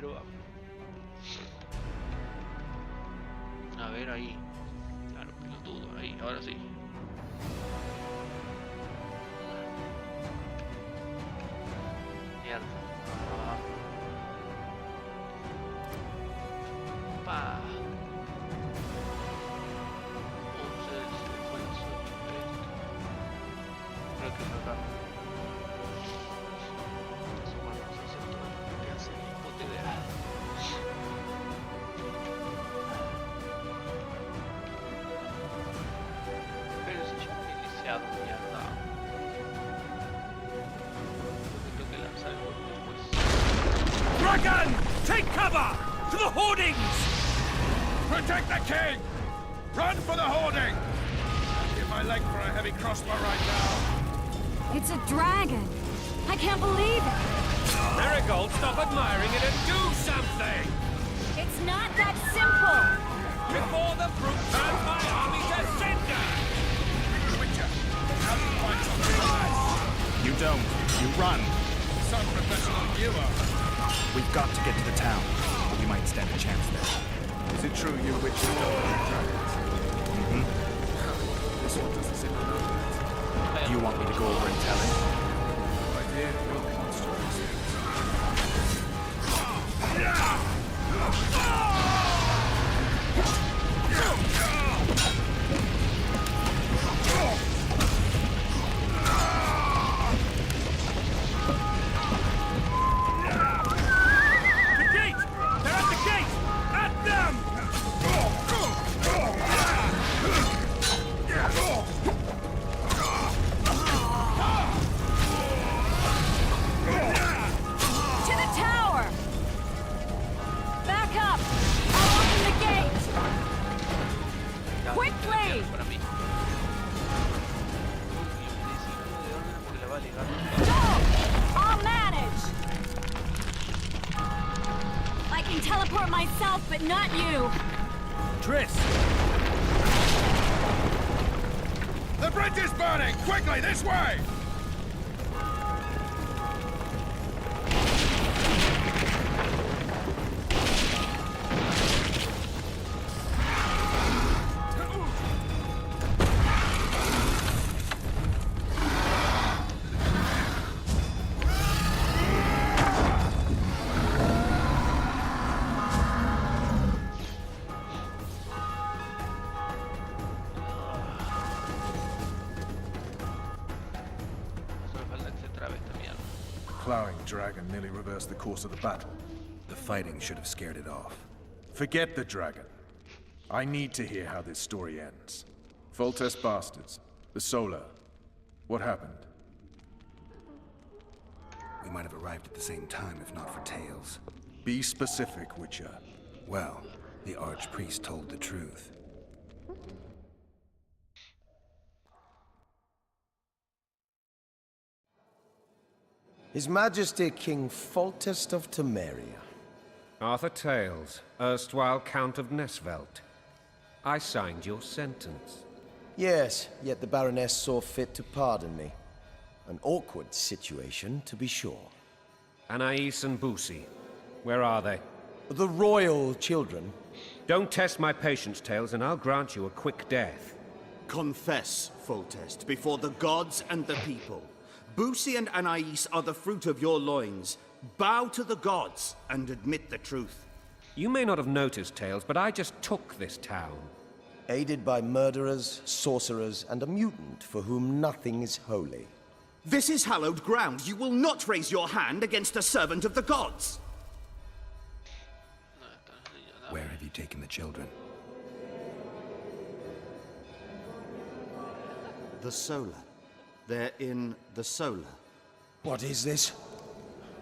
pero a ver ahí. Claro, pelotudo, ahí, ahora sí. Mierda. Pa. 11 del 58. Creo que es acá. Asomarnos al sector. ¿Qué hace? Puta idea. Pero si yo me he iniciado, mierda. Creo que tengo que lanzar el golpe después. Dragon! Take cover! To the hoardings! Protect the king! Run for the hoarding! I'll give my leg for a heavy crossbow right now. It's a dragon. I can't believe it. Marigold, stop admiring it and do something! It's not that simple. Before the brute turns my army to cinder! Witcher, how do you fight something like that? You don't. You run. Some professional you are. We've got to get to the town. We might stand a chance there. Is it true you witches don't like dragons? Mm-hmm. This one doesn't seem to know that. Do you want me to go over and tell him? I did, your monster instincts. The gate! They're at the gate! At them! To the tower. Back up. I'll open the gate. Quickly. Para mí. De orden porque le va a ligar. Go. I'll manage. I can teleport myself, but not you. Triss! The bridge is burning! Quickly, this way! Solo falta que se trabe esta mierda. Plowing dragon nearly reversed the course of the battle. The fighting should have scared it off. Forget the dragon. I need to hear how this story ends. Foltest bastards. The Solar. What happened? We might have arrived at the same time if not for Tails. Be specific, Witcher. Well, the Archpriest told the truth. His Majesty King Foltest of Temeria. Arthur Tails, erstwhile Count of Nesvelt. I signed your sentence. Yes, yet the Baroness saw fit to pardon me. An awkward situation, to be sure. Anais and Boosie, where are they? The royal children. Don't test my patience, Tails, and I'll grant you a quick death. Confess, Foltest, before the gods and the people. Boosie and Anais are the fruit of your loins. Bow to the gods and admit the truth. You may not have noticed, Tails, but I just took this town. Aided by murderers, sorcerers, and a mutant for whom nothing is holy. This is hallowed ground. You will not raise your hand against a servant of the gods. Where have you taken the children? The Solar. They're in the Solar. What is this?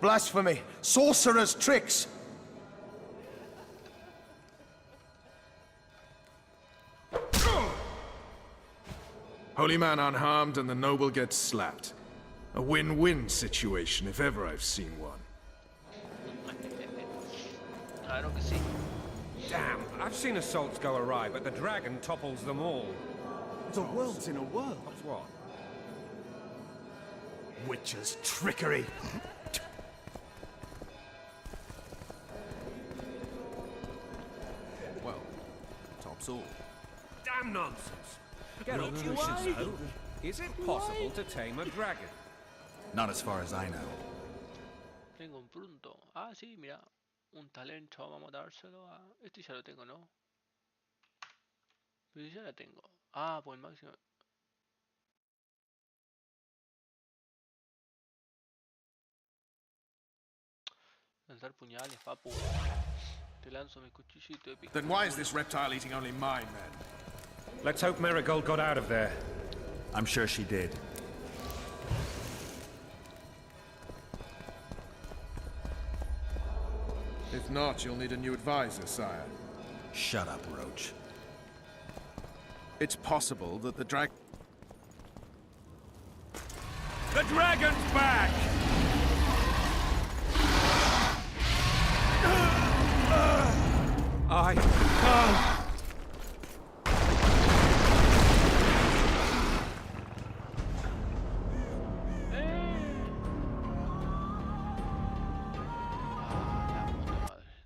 Blasphemy! Sorcerer's tricks! Holy man unharmed and the noble gets slapped. A win-win situation, if ever I've seen one. Claro que sí. Damn, I've seen assaults go awry, but the dragon topples them all. The world's in a whirl. What's what? Witcher's trickery. all. Damn nonsense! Geralt, you should know. Is it possible to tame a dragon? Not as far as I know. Tengo un punto. Ah, sí, mira. Un talento. Vamos a dárselo a... Este ya lo tengo, ¿no? Pero ya la tengo. Ah, pues el máximo... Lanzar puñales, papu. Te lanzo mi cuchillito épico. Then why is this reptile eating only my men? Let's hope Marigold got out of there. I'm sure she did. If not, you'll need a new advisor, sire. Shut up, Roach. It's possible that the The dragon's back! I can't.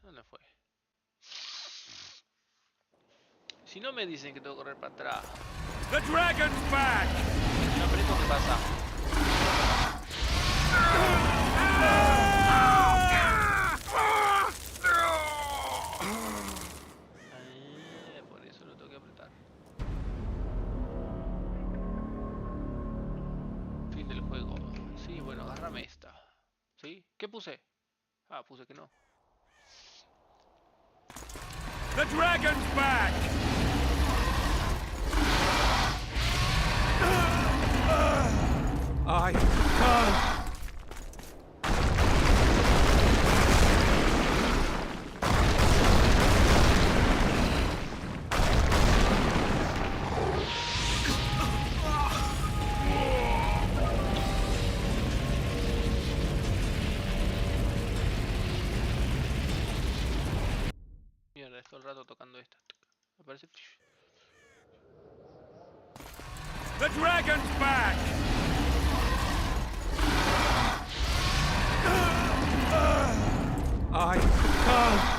¿Dónde fue? Si no me dicen que tengo que correr para atrás. The dragon's back! No aprieto, ¿qué pasa? Por eso lo tengo que apretar. Fin del juego. Sí, bueno, agárrame esta. ¿Sí? ¿Qué puse? Ah, puse que no. The dragon's back! I can't. Mierda, estoy el rato tocando esta. Me parece... The dragon's back! I can't.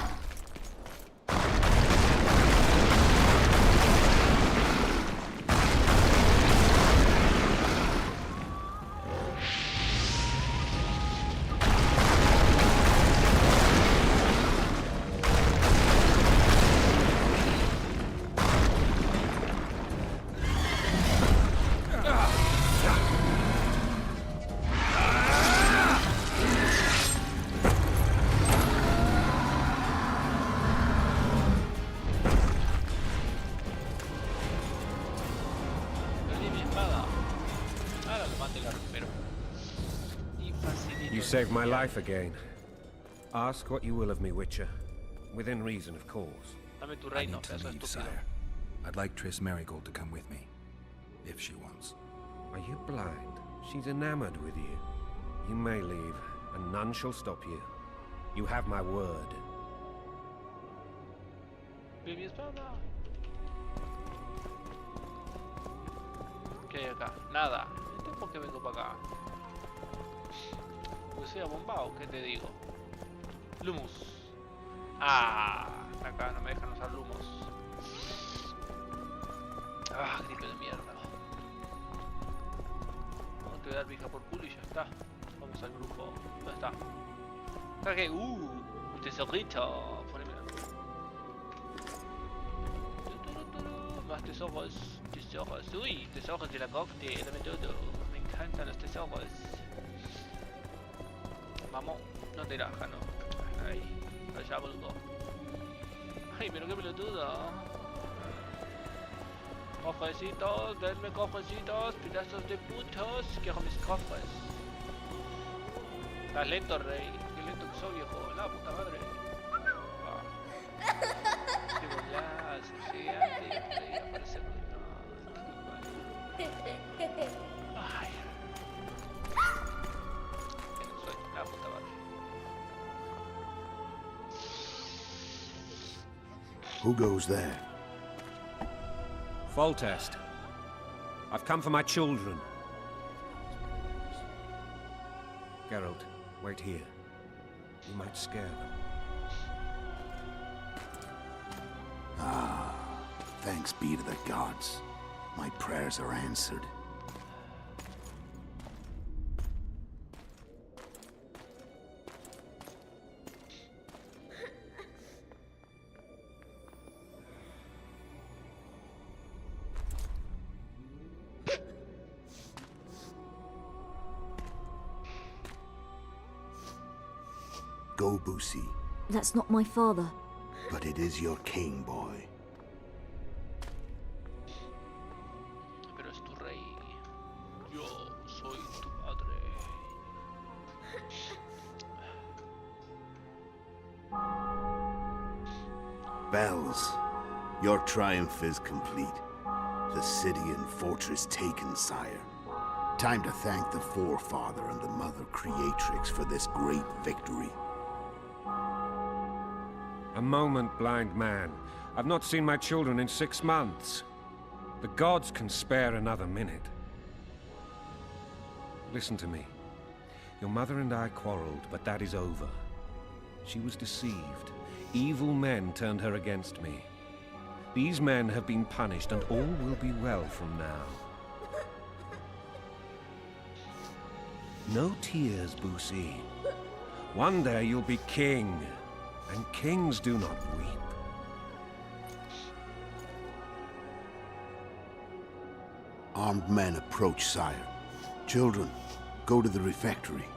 Perdí mi espada. Ahora lo mato y la recupero. Y facilito. You saved my life again. Ask what you will of me, Witcher. Within reason, of course. Dame tu I reino, need to pedazo de leave, estúpido. sire. I'd like Triss Marigold to come with me, if she wants. Are you blind? She's enamored with you. You may leave, and none shall stop you. You have my word. Vi mi espada. ¿Qué hay acá? Nada. ¿Entonces por qué vengo para acá? Pues sea bombao, ¿qué te digo? Lumus. Ah, acá no me dejan usar Lumos. Ah, grito de mierda. No te voy a dar pija por culo y ya está. Vamos al grupo. ¿Dónde está? Cargué. Un tesorito. Ponémelo. Más tesoros. Tesoros. Uy, tesoros de la corte. Dame todo. Me encantan los tesoros. Vamos. No te raja, no. Ahí. Allá, boludo. Ay, pero qué pelotudo. Cofrecitos, denme cofrecitos, pedazos de putos. Quiero mis cofres. Estás lento, rey. Qué lento que soy, viejo. La puta madre. Ah. Qué bolazo, gigante. Rey, aparece Ay. Que no soy. La puta madre. Who goes there? Foltest. I've come for my children. Geralt, wait here. You might scare them. Thanks be to the gods. My prayers are answered. Go, Boosie. That's not my father. But it is your king, boy. Pero es tu rey. Yo soy tu padre. Bells, your triumph is complete. The city and fortress taken, sire. Time to thank the Forefather and the Mother Creatrix for this great victory. A moment, blind man. I've not seen my children in 6 months. The gods can spare another minute. Listen to me. Your mother and I quarreled, but that is over. She was deceived. Evil men turned her against me. These men have been punished, and all will be well from now. No tears, Boosie. One day you'll be king, and kings do not weep. Armed men approach, sire. Children, go to the refectory.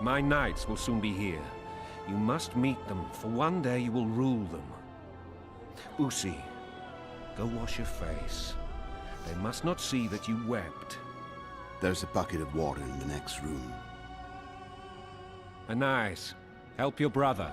My knights will soon be here. You must meet them, for one day you will rule them. Boosie, go wash your face. They must not see that you wept. There's a bucket of water in the next room. Anais, help your brother.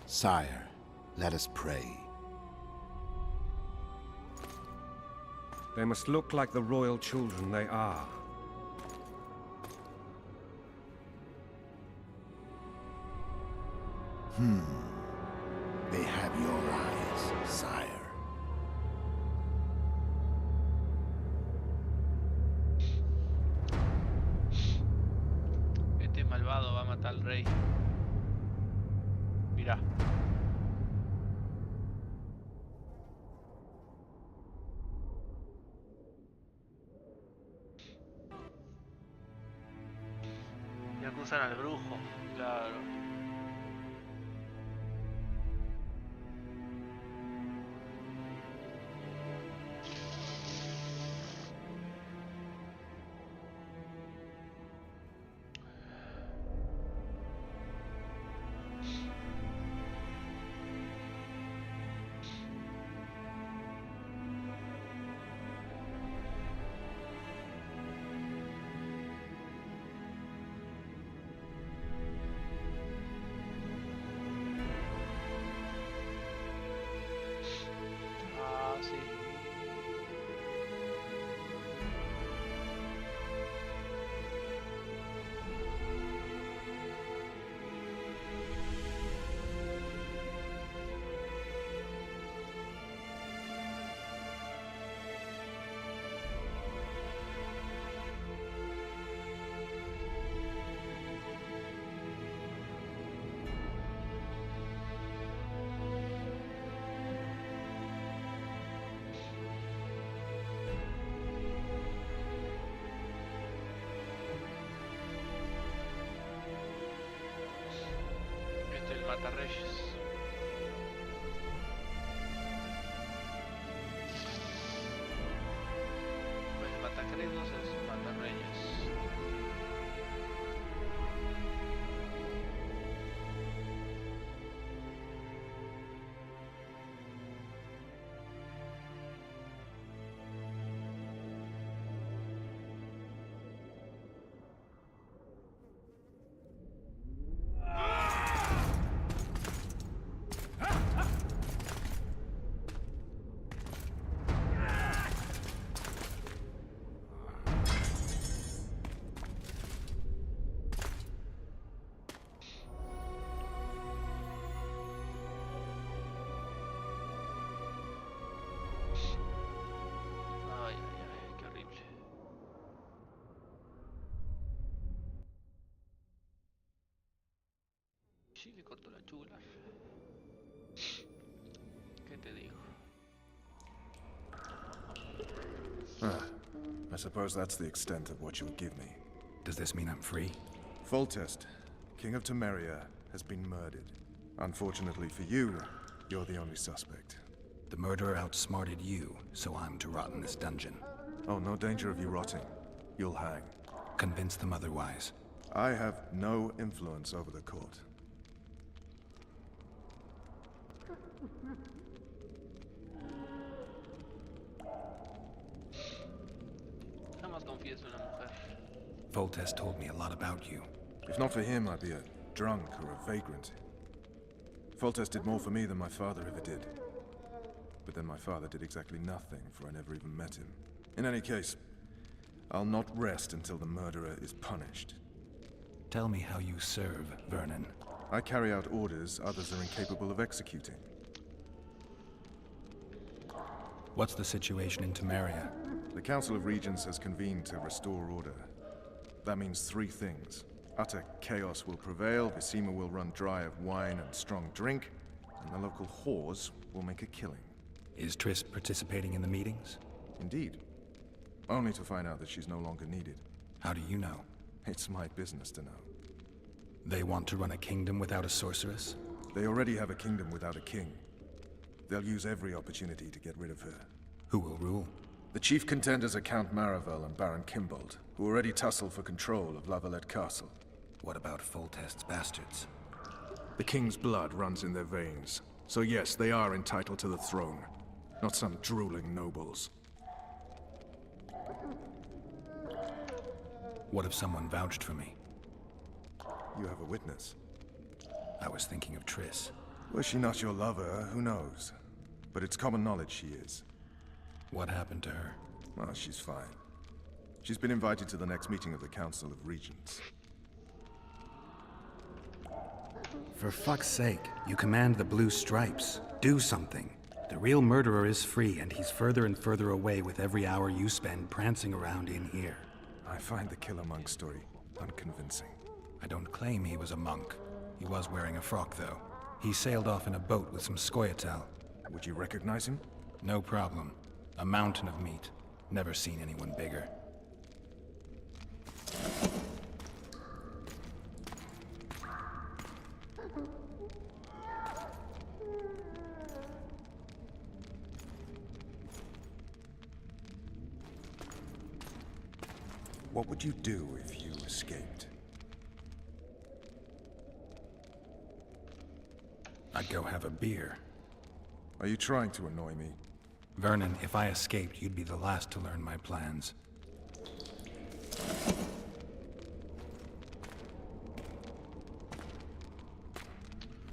Sire, let us pray. They must look like the royal children they are. They have your eyes, sire. Este malvado va a matar al rey. Mira. Y acusan al brujo, claro. Sí. Este es el Matarreyes. Pues el Matacredos es Matarreyes. Sí, le cortó la chula. ¿Qué te digo? I suppose that's the extent of what you will give me. Does this mean I'm free? Foltest, King of Temeria, has been murdered. Unfortunately for you, you're the only suspect. The murderer outsmarted you, so I'm to rot in this dungeon. Oh, no danger of you rotting. You'll hang. Convince them otherwise. I have no influence over the court. Jamás confíes en una mujer. Foltest told me a lot about you. If not for him, I'd be a drunk or a vagrant. Foltest did more for me than my father ever did. But then my father did exactly nothing, for I never even met him. In any case, I'll not rest until the murderer is punished. Tell me how you serve, Vernon. I carry out orders others are incapable of executing. What's the situation in Temeria? The Council of Regents has convened to restore order. That means three things. Utter chaos will prevail, Vizima will run dry of wine and strong drink, and the local whores will make a killing. Is Triss participating in the meetings? Indeed. Only to find out that she's no longer needed. How do you know? It's my business to know. They want to run a kingdom without a sorceress? They already have a kingdom without a king. They'll use every opportunity to get rid of her. Who will rule? The chief contenders are Count Maravel and Baron Kimbold, who already tussle for control of Lavalette Castle. What about Foltest's bastards? The king's blood runs in their veins, so yes, they are entitled to the throne. Not some drooling nobles. What if someone vouched for me? You have a witness. I was thinking of Triss. Was she not your lover? Who knows? But it's common knowledge she is. What happened to her? Well, she's fine. She's been invited to the next meeting of the Council of Regents. For fuck's sake, you command the Blue Stripes. Do something. The real murderer is free, and he's further and further away with every hour you spend prancing around in here. I find the Killer Monk story unconvincing. I don't claim he was a monk. He was wearing a frock, though. He sailed off in a boat with some Scoia'tael. Would you recognize him? No problem. A mountain of meat. Never seen anyone bigger. What would you do if you escaped? I'd go have a beer. Are you trying to annoy me? Vernon, if I escaped, you'd be the last to learn my plans.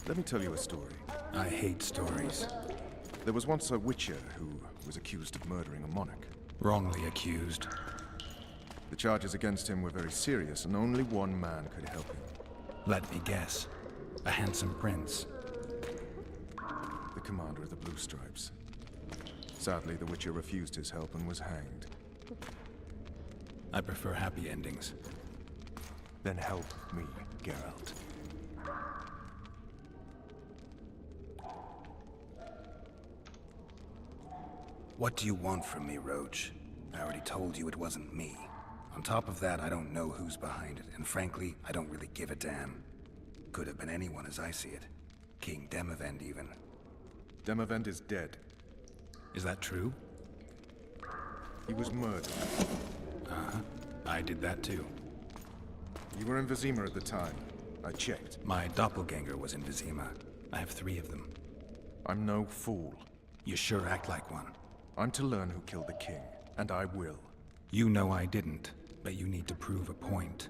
Let me tell you a story. I hate stories. There was once a witcher who was accused of murdering a monarch. Wrongly accused. The charges against him were very serious, and only one man could help him. Let me guess. A handsome prince. The commander of the Blue Stripes. Sadly, the Witcher refused his help and was hanged. I prefer happy endings. Then help me, Geralt. What do you want from me, Roach? I already told you it wasn't me. On top of that, I don't know who's behind it, and frankly, I don't really give a damn. Could have been anyone as I see it. King Demavend, even. Demavend is dead. Is that true? He was murdered. Uh-huh. I did that too. You were in Vizima at the time. I checked. My doppelganger was in Vizima. I have 3 of them. I'm no fool. You sure act like one. I'm to learn who killed the king, and I will. You know I didn't, but you need to prove a point.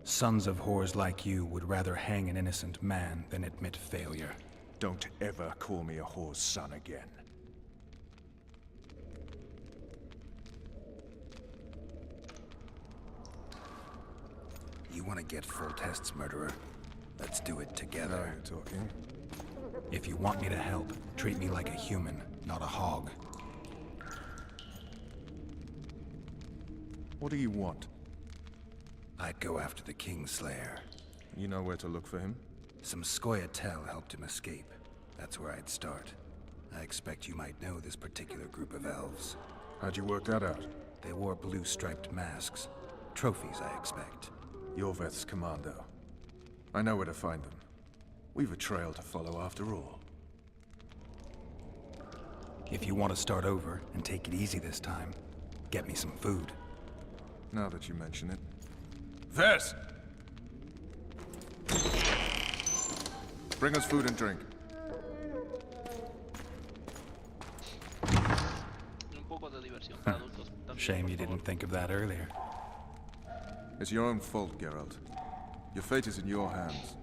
Sons of whores like you would rather hang an innocent man than admit failure. Don't ever call me a whore's son again. You want to get Foltest's murderer? Let's do it Now together. you're talking. If you want me to help, treat me like a human, not a hog. What do you want? I'd go after the Kingslayer. You know where to look for him? Some Scoia'tael helped him escape. That's where I'd start. I expect you might know this particular group of elves. How'd you work that out? They wore blue-striped masks. Trophies, I expect. Yorveth's commando. I know where to find them. We've a trail to follow after all. If you want to start over and take it easy this time, get me some food. Now that you mention it. Vess! Bring us food and drink. Un poco de diversión para adultos también, Shame por you favor. didn't think of that earlier. It's your own fault, Geralt. Your fate is in your hands.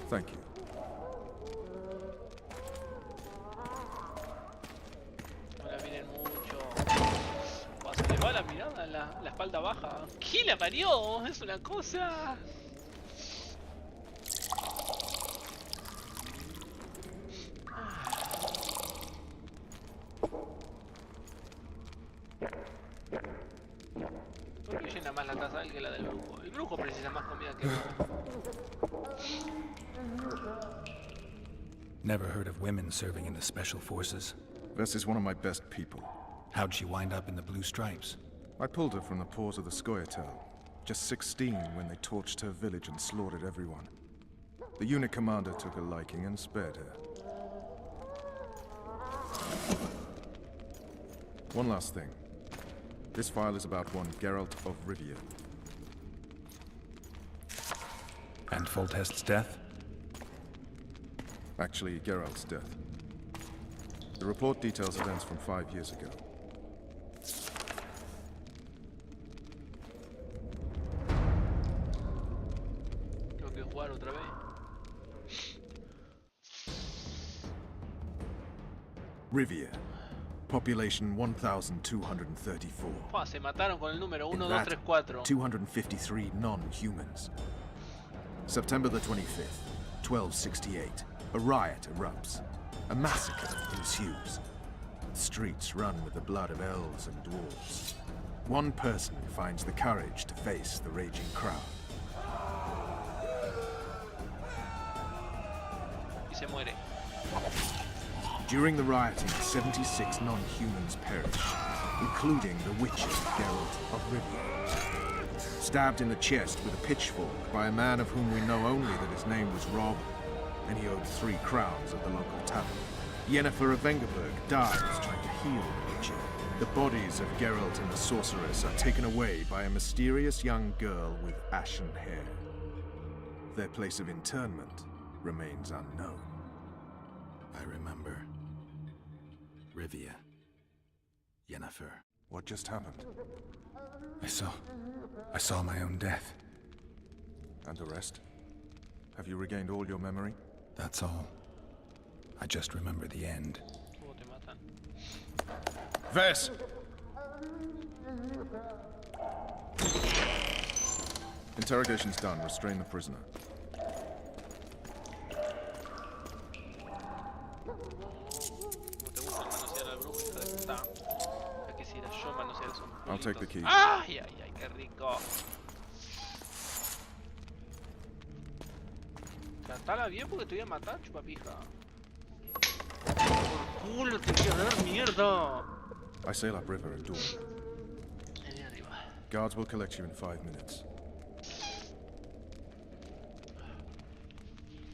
Thank you. Ahora vienen mucho. Se le va la mirada, la espalda baja. ¿Qué la parió? Es una cosa. ¿Por qué llena más la casa de él que la del brujo? El brujo precisa más comida que Never heard of women serving in the Special Forces. Vess is one of my best people. How'd she wind up in the Blue Stripes? I pulled her from the paws of the Scoia'tael. Just 16 when they torched her village and slaughtered everyone. The unit commander took a liking and spared her. One last thing. This file is about one Geralt of Rivia. And Foltest's death? Actually, Geralt's death. The report details events from 5 years ago. Tengo que jugar otra vez. Rivia. Population 1,234. Fua, se mataron con el número In 1, 2, that, 3, 4. 253 non-humans. September the 25th, 1268. A riot erupts. A massacre ensues. The streets run with the blood of elves and dwarves. One person finds the courage to face the raging crowd. Y se muere. During the rioting, 76 non-humans perished, including the Witcher Geralt of Rivia. Stabbed in the chest with a pitchfork by a man of whom we know only that his name was Rob, and he owed 3 crowns at the local tavern. Yennefer of Vengerberg dies trying to heal the Witcher. The bodies of Geralt and the sorceress are taken away by a mysterious young girl with ashen hair. Their place of interment remains unknown. I remember. Rivia. Yennefer. What just happened? I saw my own death. And the rest? Have you regained all your memory? That's all. I just remember the end. Luego te matan. Vess! Interrogation's done. Restrain the prisoner. Como te gusta manosear al brujo, hija de puta. Ya quisiera yo manosear esos I'll take the key. ¡Ay, ay, ay! ¡Qué rico! Tratala bien porque te voy a matar, chupapija. Por culo te voy a dar mierda. I sail upriver at dawn. Ahí arriba. Guards will collect you in 5 minutes.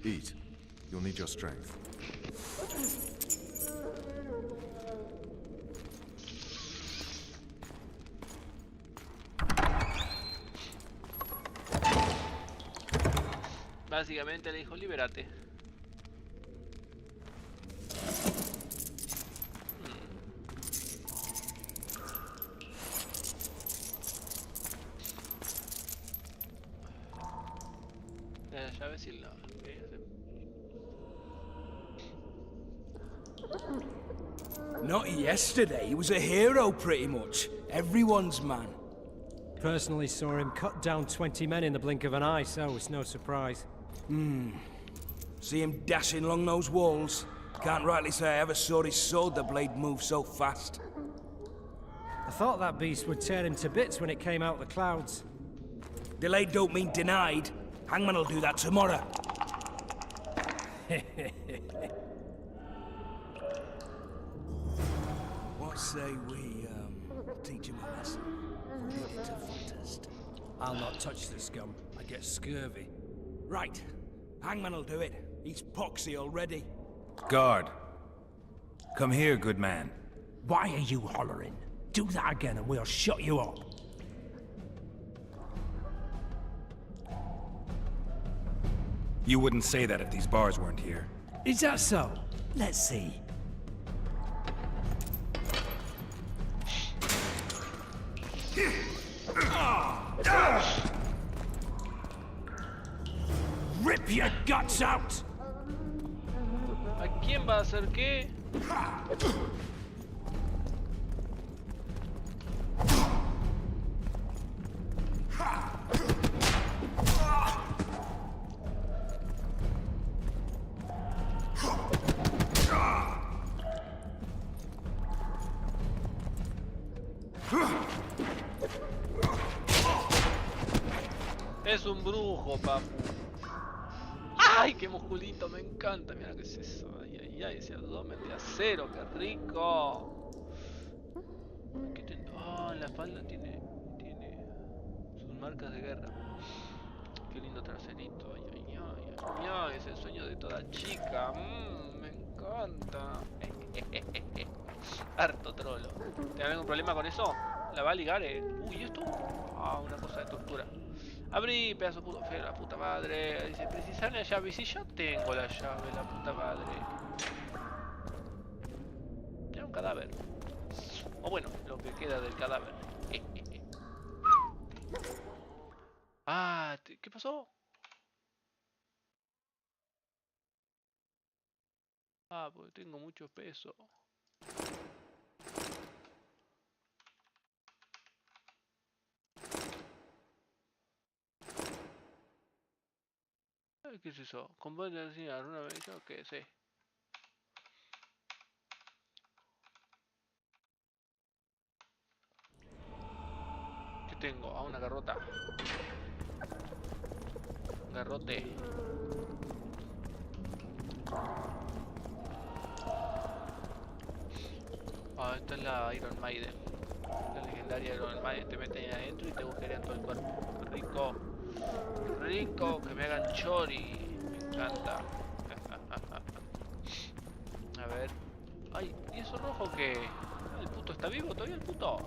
Eat. You'll need your strength. Básicamente le dijo, libérate. La llave sí la... Not yesterday, he was a hero pretty much. Everyone's man. Personally saw him cut down 20 men in the blink of an eye, so it's no surprise. See him dashing along those walls. Can't rightly say I ever saw his sword the blade move so fast. thought that beast would tear him to bits when it came out the clouds. Delayed don't mean denied. Hangman will do that tomorrow. What say we, teach him a lesson? Lead it to Foltest. I'll not touch the scum. I get scurvy. Right. Hangman will do it. He's poxy already. Guard. Come here, good man. Why are you hollering? Do that again and we'll shut you up. You wouldn't say that if these bars weren't here. Is that so? Let's see. Rip your guts out! ¿A quién va a hacer qué? Es un brujo, papu. ¡Ay, qué musculito! Me encanta. Mira qué es eso. Ay, ay, ay, ese abdomen de acero, qué rico. Ah, en la espalda tiene sus marcas de guerra. Qué lindo traserito. Ay, ay, ay, ay, ay, es el sueño de toda chica. Me encanta. Harto trolo. ¿Tiene algún problema con eso? La va a ligar, Uy, ¿esto? Ah, una cosa de tortura. Abrí, pedazo puto feo, la puta madre. Dice, precisar la llave. Y si ya tengo la llave, la puta madre. Era un cadáver. O bueno, lo que queda del cadáver. Ah, ¿qué pasó? Ah, porque tengo mucho peso. ¿Qué es eso? ¿Combate de enseñar una vez? ¿Qué sí? ¿Qué tengo? Ah, una garrota. Garrote. Ah, esta es la Iron Maiden. La legendaria Iron Maiden. Te meten ahí adentro y te agujerean todo el cuerpo. Qué rico. Rico, que me hagan chori. Me encanta. A ver. Ay, ¿y eso rojo qué? ¿El puto está vivo todavía el puto?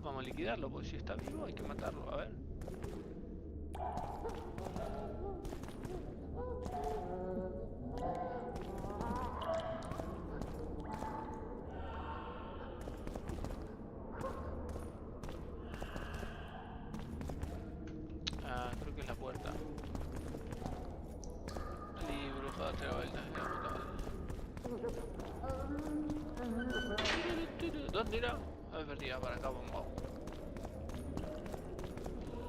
Vamos a liquidarlo, porque si está vivo hay que matarlo. A ver. Creo que es la puerta. Libro, joder, la vuelta. ¿Dónde era? A ver, perdida, para acá, vamos.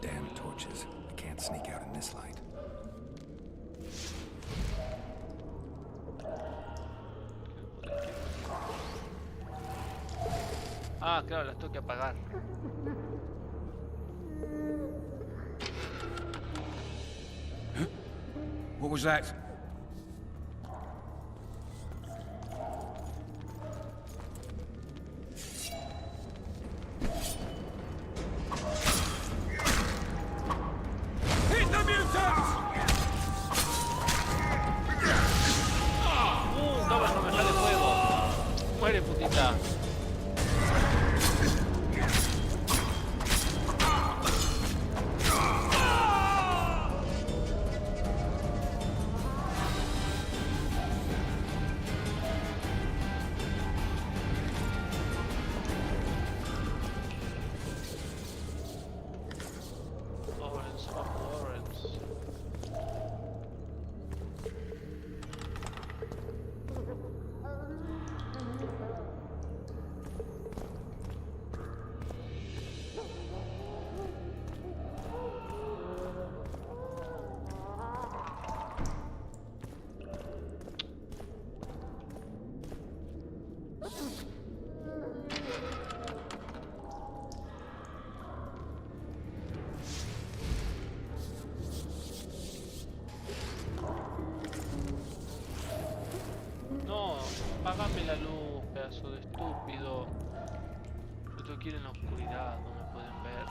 Damn torches. I can't sneak out in this light. Ah, claro, las tengo que apagar. What was that? Hit the mutants! Toma, no me sale fuego. Muere, putita. estúpido. Yo tengo que ir en la oscuridad, no me pueden ver.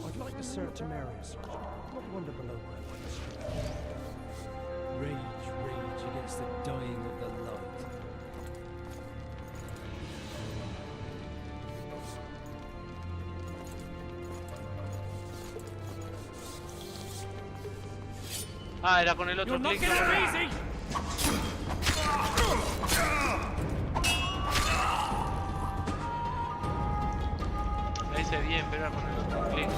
I'd like to search some areas, Sergeant. Not wonder below ground like the street. Rage against the dying of the light. Ah, era con el otro You're not clic. getting up easy! La hice bien, pero era con el otro clic.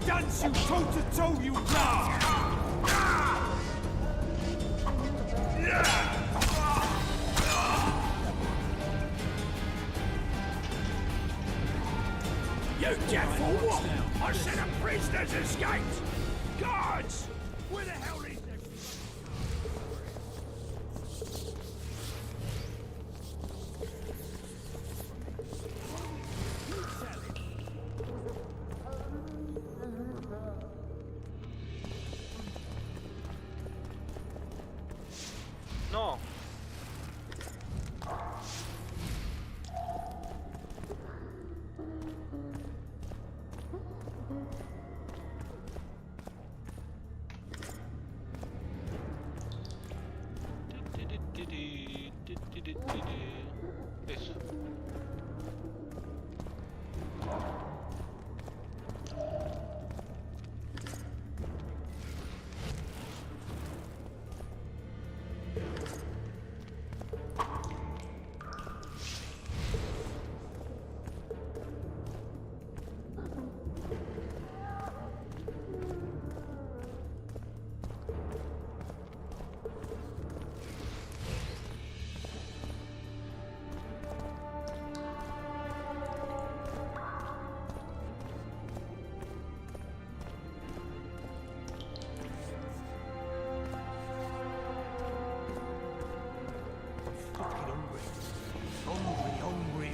Dance you toe to toe, you dog! You deaf for what? I said a prisoner's escaped! Guards! Where the hell is them? No. Eso.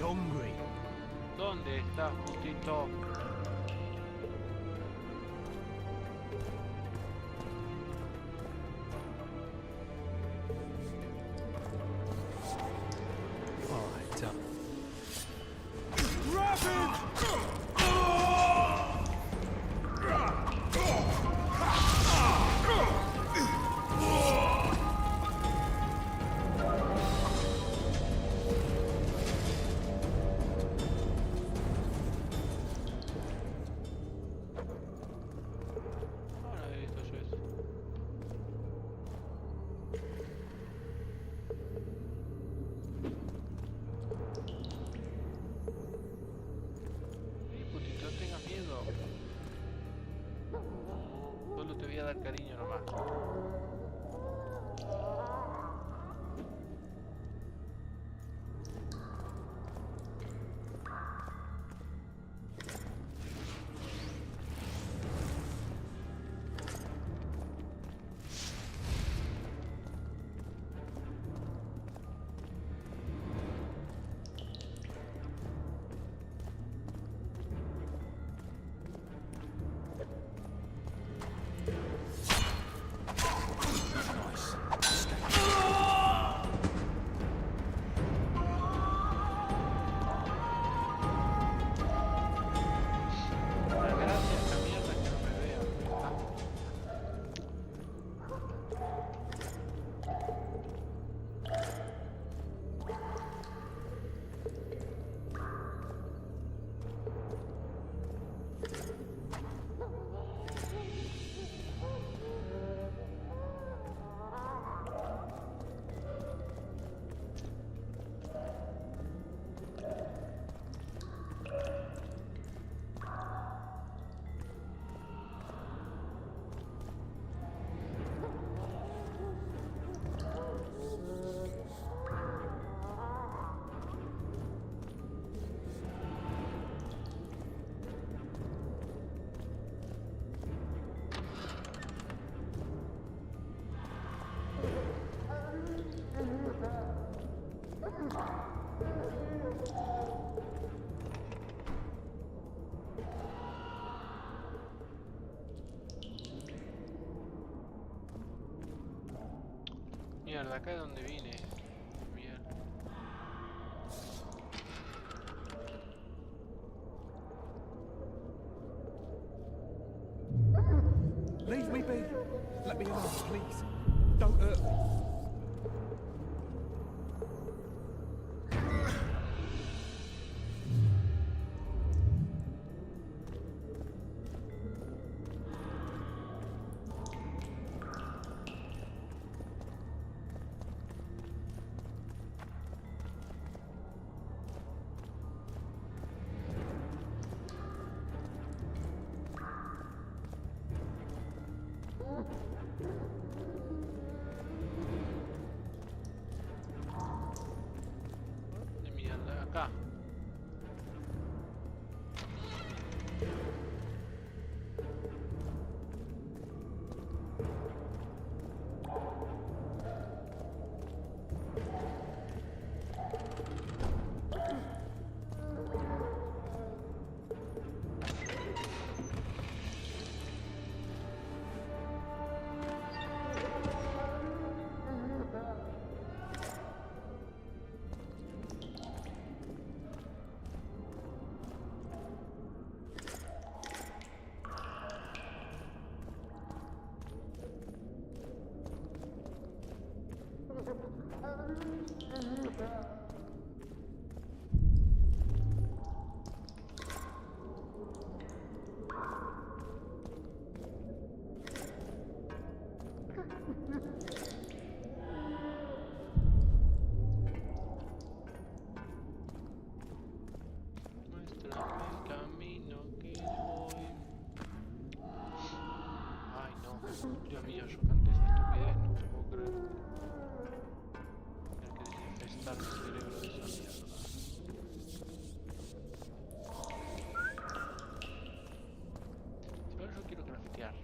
Hungry. ¿Dónde está, putito? Alright, done. Ahora he visto yo eso. Putito, no tengas miedo. Solo te voy a dar cariño nomás. de acá es donde vine. Mierda. Leave me be. Let me alone, please. Don't hurt me. De mierda, acá. Muéstrame el camino que voy. Ay no, Dios mío, yo canté esa estupidez, no te puedo creer. Tener que desinfestar mi cerebro de esa mierda. Pero yo quiero craftear.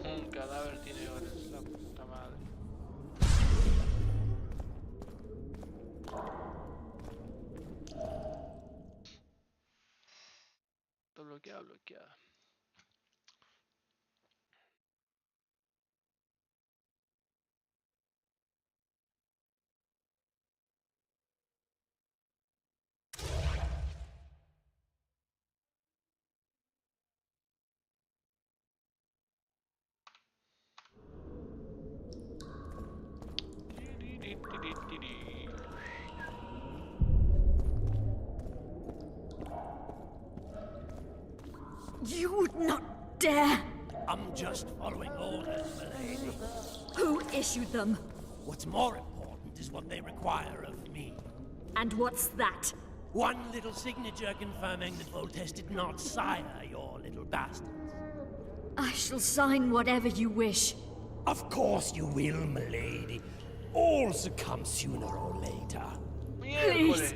Un cadáver tiene horas, la puta madre. Está bloqueada, bloqueada. You would not dare! I'm just following orders, milady. Who issued them? What's more important is what they require of me. And what's that? One little signature confirming that Voltes did not sire your little bastards. I shall sign whatever you wish. Of course you will, milady. All succumb sooner or later. Please,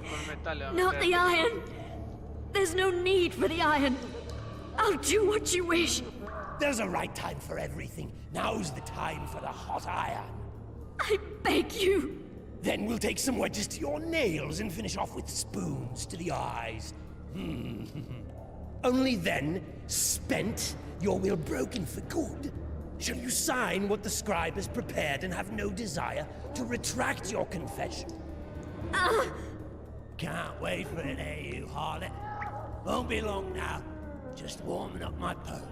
not the iron. There's no need for the iron. I'll do what you wish. There's a right time for everything. Now's the time for the hot iron. I beg you. Then we'll take some wedges to your nails and finish off with spoons to the eyes. Only then, spent, your will broken for good, shall you sign what the scribe has prepared and have no desire to retract your confession. Can't wait for it, eh, you harlot? Won't be long now. Just warming up my poker.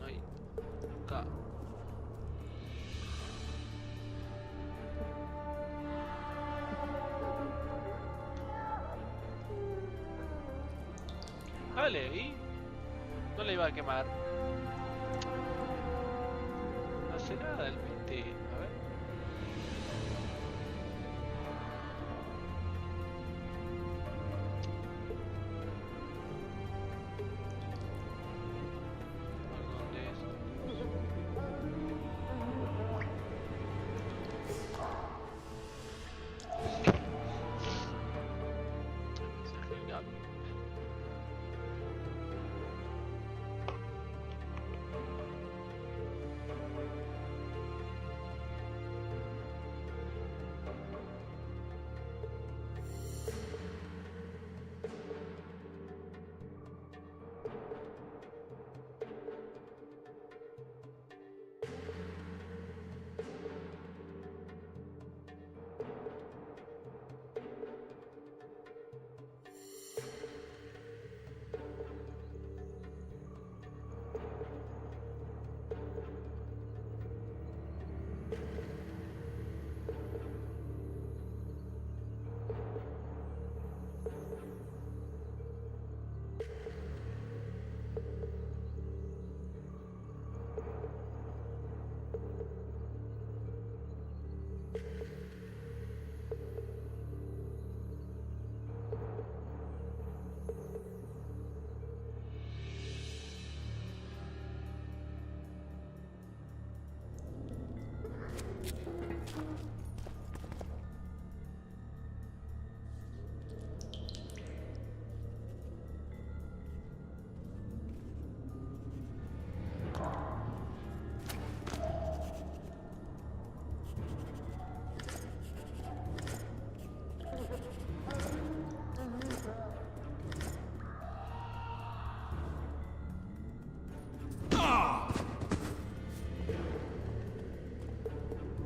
Ahí. Acá. Vale, y no le iba a quemar. No hace nada el pinte. A ver. ¿Dónde es? Mensaje Gaby.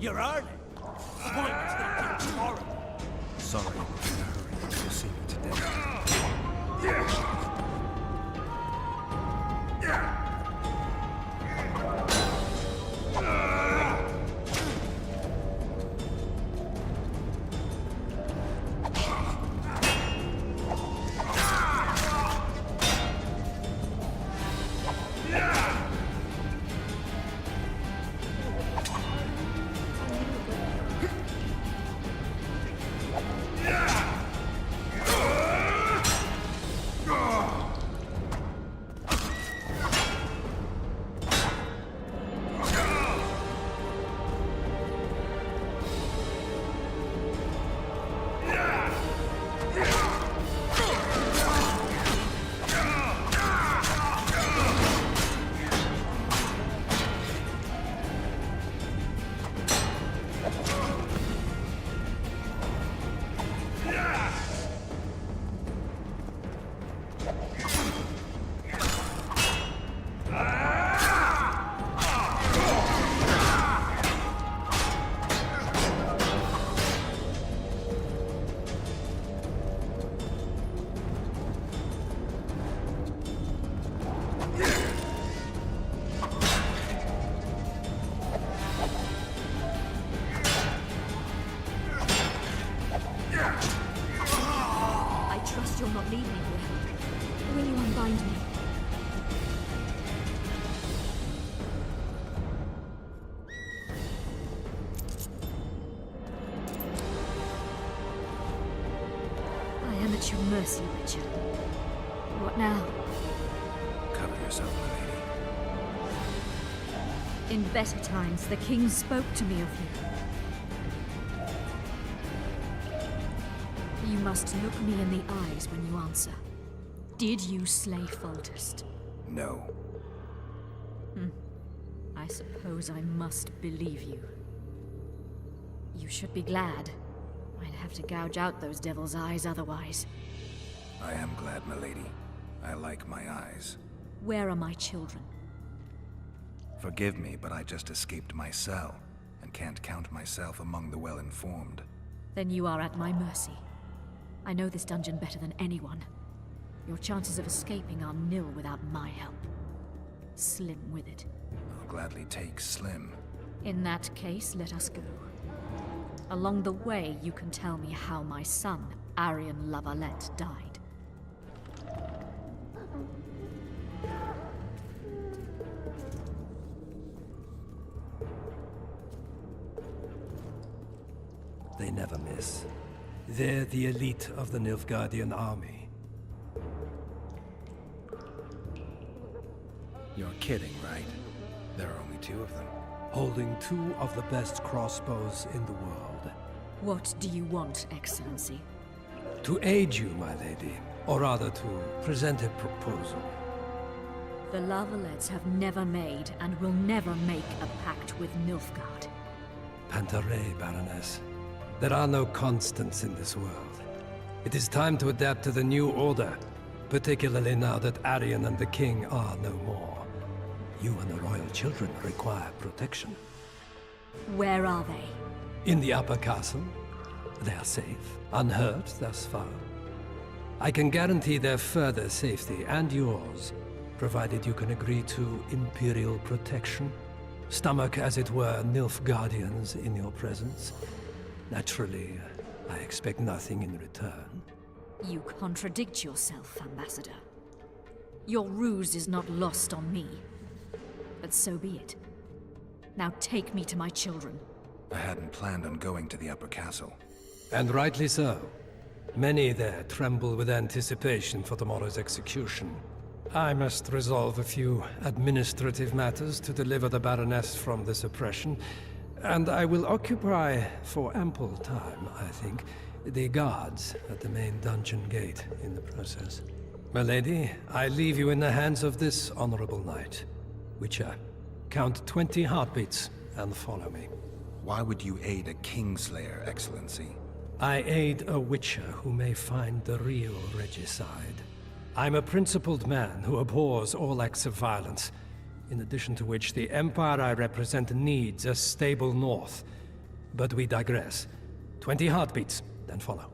You're early. Appointment's not till tomorrow. Sorry, I'm in a hurry. You'll see me today. You'll not leave me here. Will you unbind me? I am at your mercy, Richard. What now? Cover yourself, my lady. In better times, the king spoke to me of you. You must look me in the eyes when you answer. Did you slay Foltest? No. I suppose I must believe you. You should be glad. I'd have to gouge out those devil's eyes otherwise. I am glad, my lady. I like my eyes. Where are my children? Forgive me, but I just escaped my cell, and can't count myself among the well-informed. Then you are at my mercy. I know this dungeon better than anyone. Your chances of escaping are nil without my help. Slim with it. I'll gladly take Slim. In that case, let us go. Along the way, you can tell me how my son, Arian La Valette, died. They never miss. They're the elite of the Nilfgaardian army. You're kidding, right? There are only 2 of them. Holding 2 of the best crossbows in the world. What do you want, Excellency? To aid you, my lady. Or rather, to present a proposal. The La Valettes have never made and will never make a pact with Nilfgaard. Pantaray, Baroness. There are no constants in this world. It is time to adapt to the new order, particularly now that Arian and the king are no more. You and the royal children require protection. Where are they? In the upper castle. They are safe, unhurt thus far. I can guarantee their further safety and yours, provided you can agree to Imperial protection. Stomach, as it were, Nilfgaardians in your presence. Naturally, I expect nothing in return. You contradict yourself, Ambassador. Your ruse is not lost on me. But so be it. Now take me to my children. I hadn't planned on going to the upper castle. And rightly so. Many there tremble with anticipation for tomorrow's execution. I must resolve a few administrative matters to deliver the Baroness from this oppression, and I will occupy, for ample time, I think, the guards at the main dungeon gate in the process. My lady, I leave you in the hands of this honorable knight. Witcher, count 20 heartbeats and follow me. Why would you aid a Kingslayer, Excellency? I aid a Witcher who may find the real regicide. I'm a principled man who abhors all acts of violence, in addition to which the Empire I represent needs a stable north, But we digress. 20 heartbeats, then follow.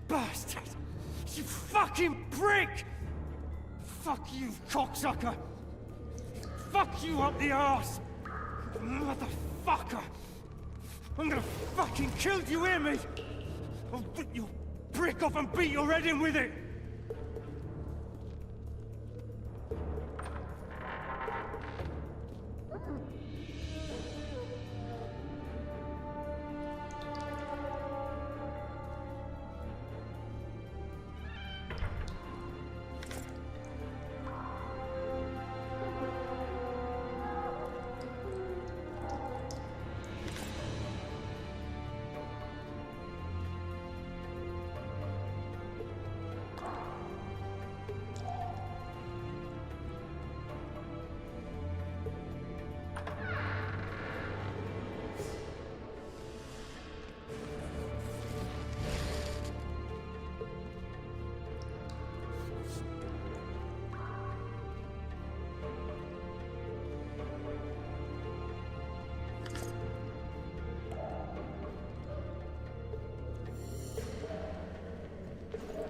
Bastard! You fucking prick! Fuck you, cocksucker! Fuck you up the arse! Motherfucker! I'm gonna fucking kill you, hear me? I'll rip your prick off and beat your head in with it!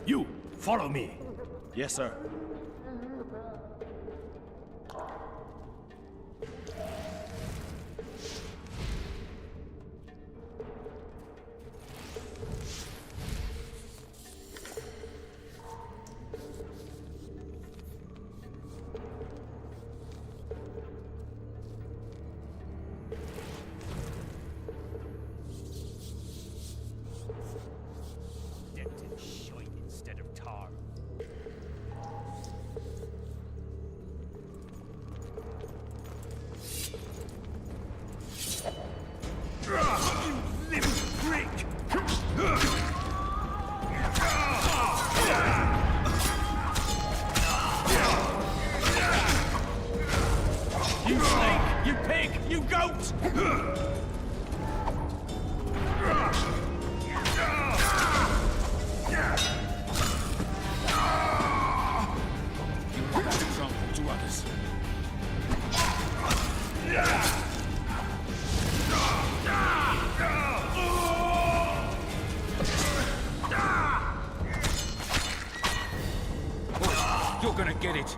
You, follow me. Yes, sir. You snake! You pig! You goat! You're gonna get it.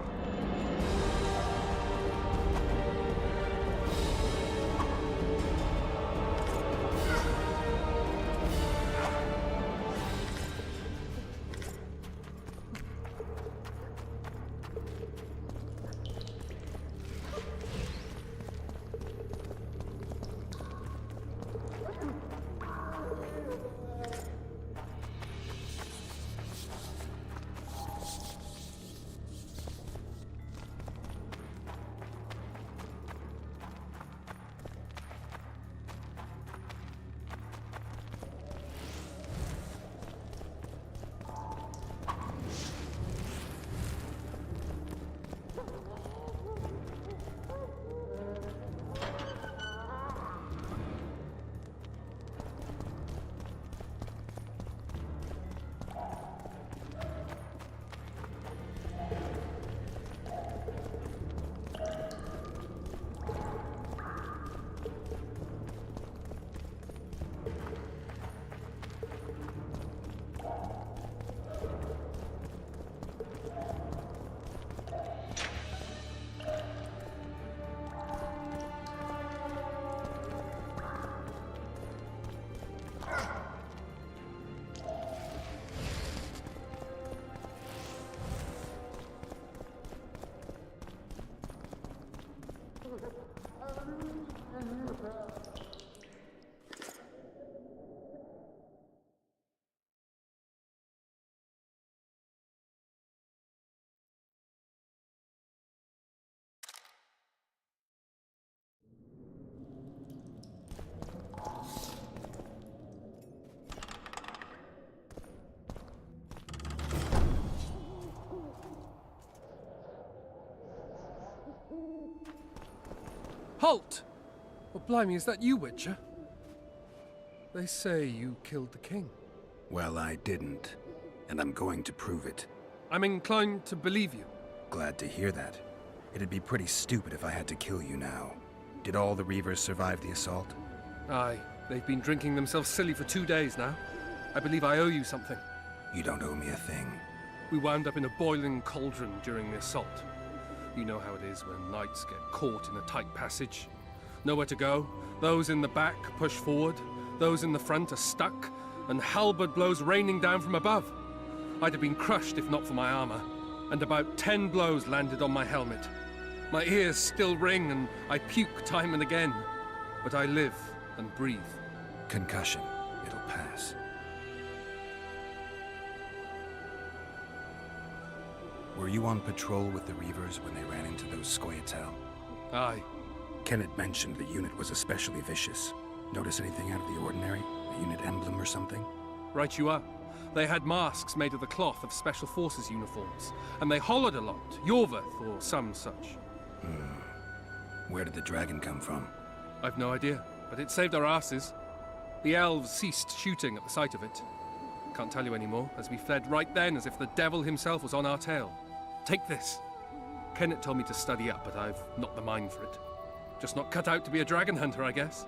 Halt! Oh, blimey, is that you, Witcher? They say you killed the king. Well, I didn't. And I'm going to prove it. I'm inclined to believe you. Glad to hear that. It'd be pretty stupid if I had to kill you now. Did all the Reavers survive the assault? Aye. They've been drinking themselves silly for 2 days now. I believe I owe you something. You don't owe me a thing. We wound up in a boiling cauldron during the assault. You know how it is when knights get caught in a tight passage. Nowhere to go. Those in the back push forward. Those in the front are stuck. And halberd blows raining down from above. I'd have been crushed if not for my armor. And about 10 blows landed on my helmet. My ears still ring and I puke time and again. But I live and breathe. Concussion. It'll pass. Were you on patrol with the Reavers when they ran into those Scoia'tael? Aye. Kenneth mentioned the unit was especially vicious. Notice anything out of the ordinary? A unit emblem or something? Right you are. They had masks made of the cloth of Special Forces uniforms, and they hollered a lot, Yorveth or some such. Where did the dragon come from? I've no idea, but it saved our asses. The elves ceased shooting at the sight of it. Can't tell you anymore, as we fled right then as if the devil himself was on our tail. Take this. Kenneth told me to study up, but I've not the mind for it. Just not cut out to be a dragon hunter, I guess.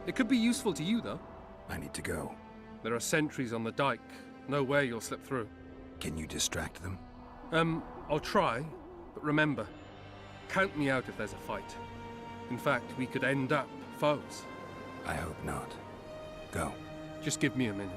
It could be useful to you, though. I need to go. There are sentries on the dike. No way you'll slip through. Can you distract them? I'll try, but remember, count me out if there's a fight. In fact, we could end up foes. I hope not. Go. Just give me a minute.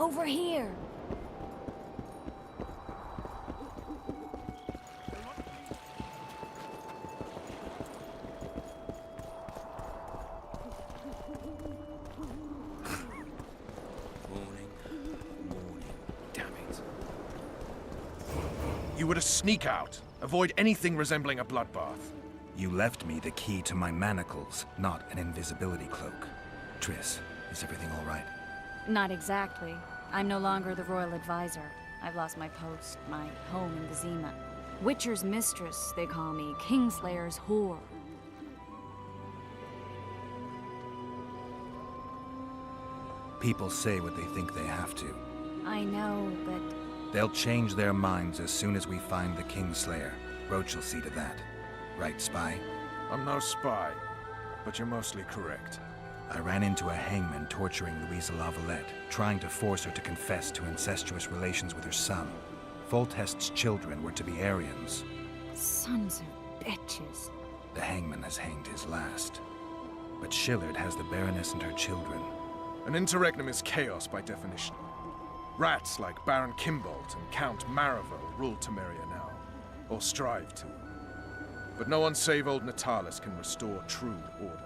Over here! You were to sneak out. Avoid anything resembling a bloodbath. You left me the key to my manacles, not an invisibility cloak. Triss, is everything all right? Not exactly. I'm no longer the royal advisor. I've lost my post, my home in Vizima. Witcher's mistress, they call me. Kingslayer's whore. People say what they think they have to. I know, but... They'll change their minds as soon as we find the Kingslayer. Roach will see to that. Right, Spy? I'm no spy, but you're mostly correct. I ran into a hangman torturing Louisa Lavalette, trying to force her to confess to incestuous relations with her son. Foltest's children were to be Aryans. Sons of bitches. The hangman has hanged his last. But Shillard has the Baroness and her children. An interregnum is chaos by definition. Rats like Baron Kimbolt and Count Maravel rule Temeria now, or strive to. But no one save old Natalis can restore true order.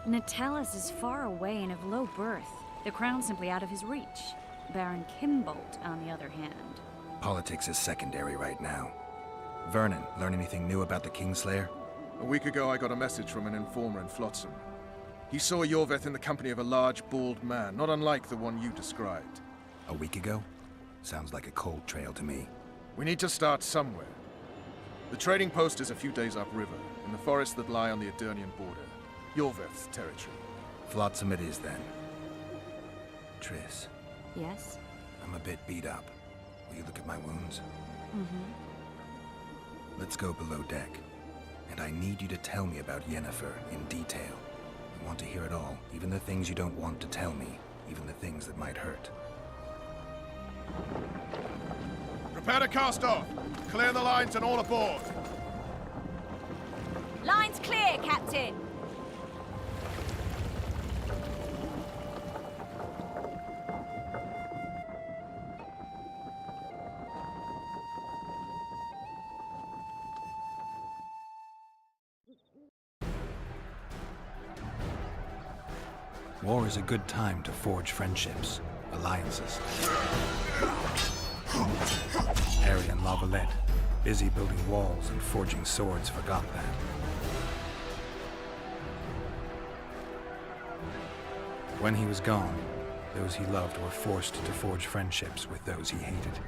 Natalis is far away and of low birth. The crown's simply out of his reach. Baron Kimbolt, on the other hand. Politics is secondary right now. Vernon, learn anything new about the Kingslayer? A week ago I got a message from an informer in Flotsam. He saw Yorveth in the company of a large, bald man, not unlike the one you described. A week ago? Sounds like a cold trail to me. We need to start somewhere. The trading post is a few days upriver, in the forests that lie on the Aedirnian border. Yorveth's territory. Flotsam it is, then. Triss. Yes? I'm a bit beat up. Will you look at my wounds? Mm-hmm. Let's go below deck. And I need you to tell me about Yennefer in detail. I want to hear it all, even the things you don't want to tell me, even the things that might hurt. Prepare to cast off! Clear the lines and all aboard! Lines clear, Captain! War is a good time to forge friendships, alliances. Harry and Lavalette, busy building walls and forging swords, forgot that. When he was gone, those he loved were forced to forge friendships with those he hated.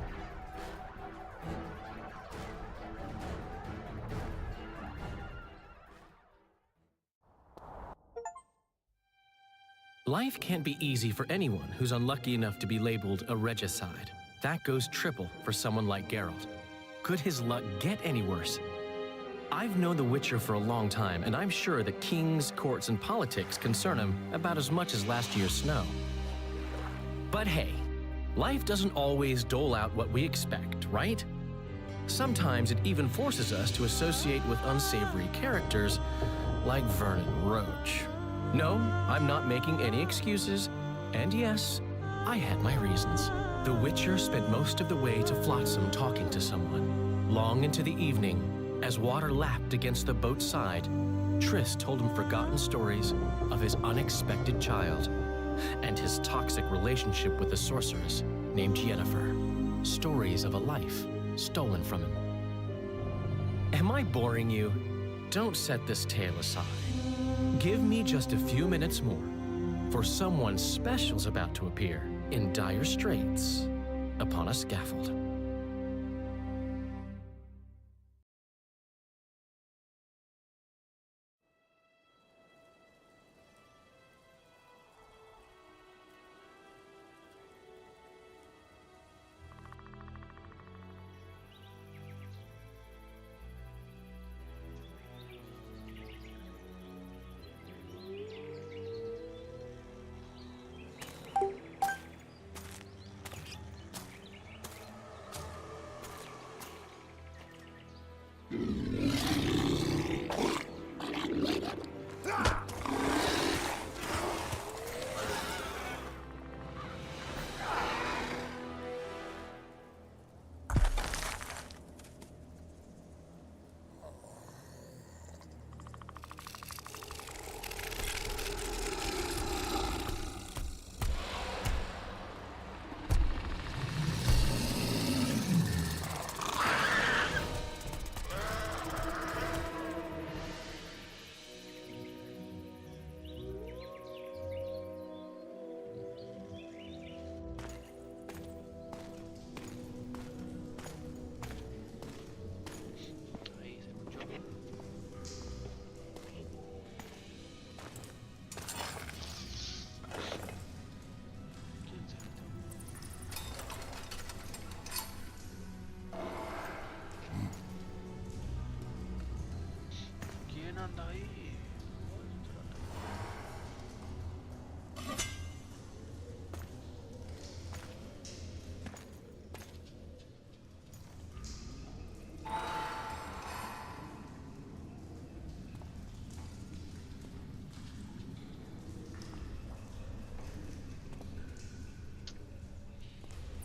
Life can't be easy for anyone who's unlucky enough to be labeled a regicide. That goes triple for someone like Geralt. Could his luck get any worse? I've known the Witcher for a long time, and I'm sure that kings, courts, and politics concern him about as much as last year's snow. But hey, life doesn't always dole out what we expect, right? Sometimes it even forces us to associate with unsavory characters like Vernon Roach. No, I'm not making any excuses, and yes, I had my reasons. The Witcher spent most of the way to Flotsam talking to someone. Long into the evening, as water lapped against the boat's side, Triss told him forgotten stories of his unexpected child and his toxic relationship with a sorceress named Yennefer. Stories of a life stolen from him. Am I boring you? Don't set this tale aside. Give me just a few minutes more, for someone special's about to appear in dire straits upon a scaffold. anda ahí?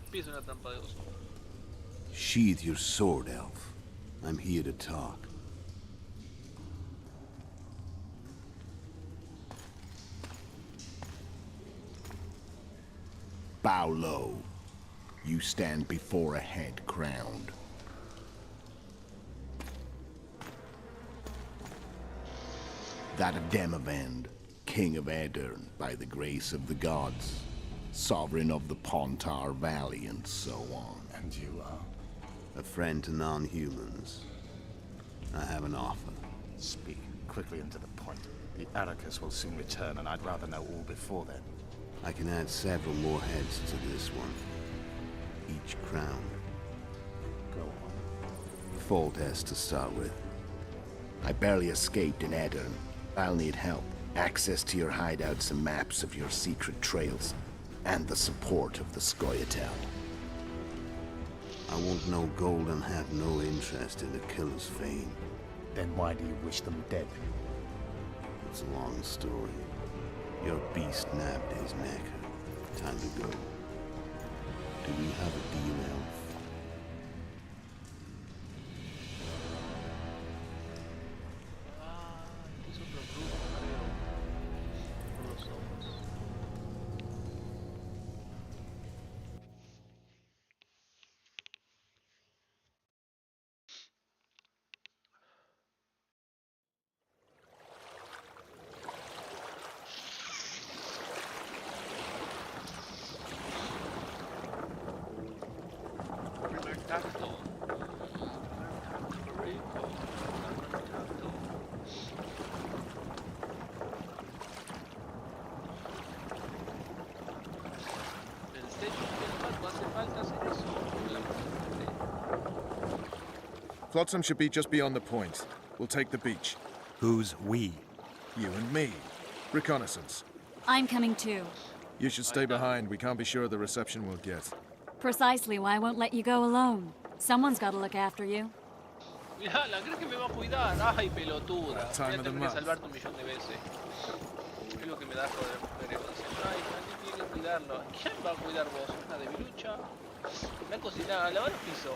Empieza una trampa de oso. Sheathe your sword, elf. I'm here to talk. Bow low. You stand before a head crowned. That of Demavend, King of Aedirn, by the grace of the gods, sovereign of the Pontar Valley, and so on. And you are? A friend to non-humans. I have an offer. Speak quickly and to the point. The Arrakis will soon return, and I'd rather know all before then. I can add several more heads to this one. Each crowned. Go on. Foltest to start with. I barely escaped in Aedirn. I'll need help. Access to your hideouts and maps of your secret trails. And the support of the Scoia'tael. I want no gold and have no interest in the killer's fame. Then why do you wish them dead? It's a long story. Your beast nabbed his neck. Time to go. Do we have a deal, elf? Flotsam should be just beyond the point. We'll take the beach. Who's we? You and me. Reconnaissance. I'm coming too. You should stay behind. We can't be sure of the reception we'll get. Precisely why I won't let you go alone. Someone's got to look after you. Mirala, ¿crees que me va a cuidar? Ay, pelotuda. Voy a tener que salvarte un millón de veces. Es lo que me da joder. Pero dicen, ay, Fanny tiene que cuidarlo. ¿Quién va a cuidar vos? ¿Una debilucha? Me ha cocinado, lavar el piso.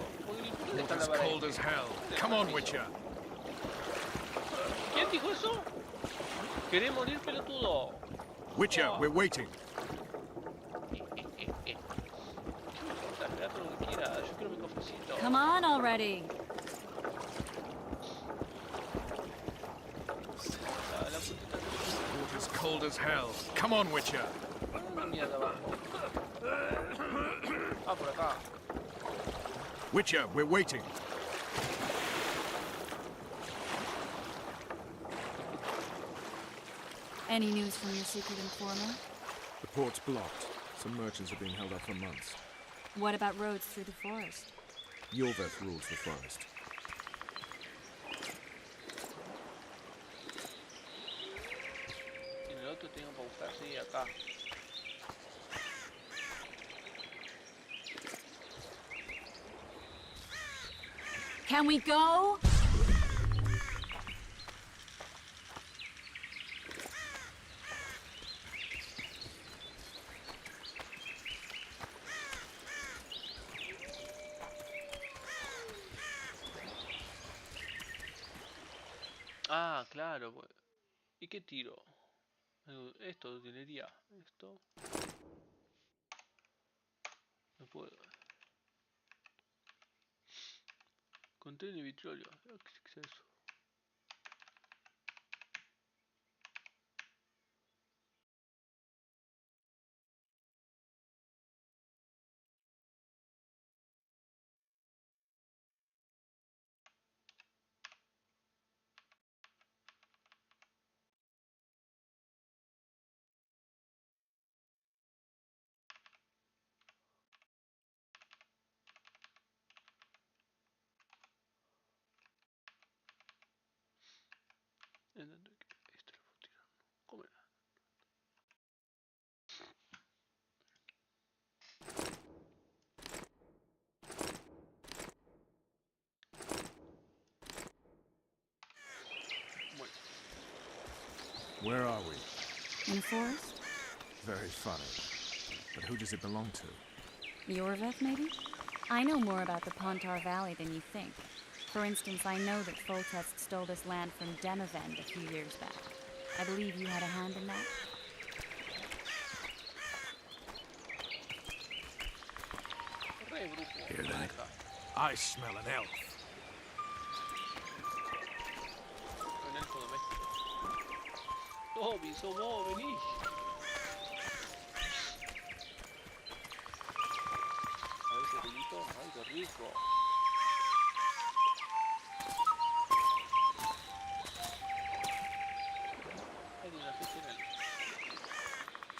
¿Dónde está la vara? Cold as hell. Come on, Witcher. ¿Quién dijo eso? ¿Querés morir, pelotudo? Witcher, we're waiting. Yo quiero mi cofrecito. Come on already. Water's cold as hell. Come on, Witcher. Mierda, va. Ah, por acá. Witcher, we're waiting. Any news from your secret informer? The port's blocked. Some merchants are being held up for months. What about roads through the forest? Yorveth rules the forest. En el otro tengo para buscar, sí, acá. Can we go? Ah, claro. ¿Y qué tiro? Esto, utilería. Esto. No puedo. Contiene vitrolio. ¿Qué es eso? Where are we? In the forest? Very funny. But who does it belong to? Yorveth, maybe? I know more about the Pontar Valley than you think. For instance, I know that Foltest stole this land from Demavend a few years back. I believe you had a hand in that. Hear that? I smell an elf. Toby, so vos, vení. A ver ese pelito. Ay, qué rico.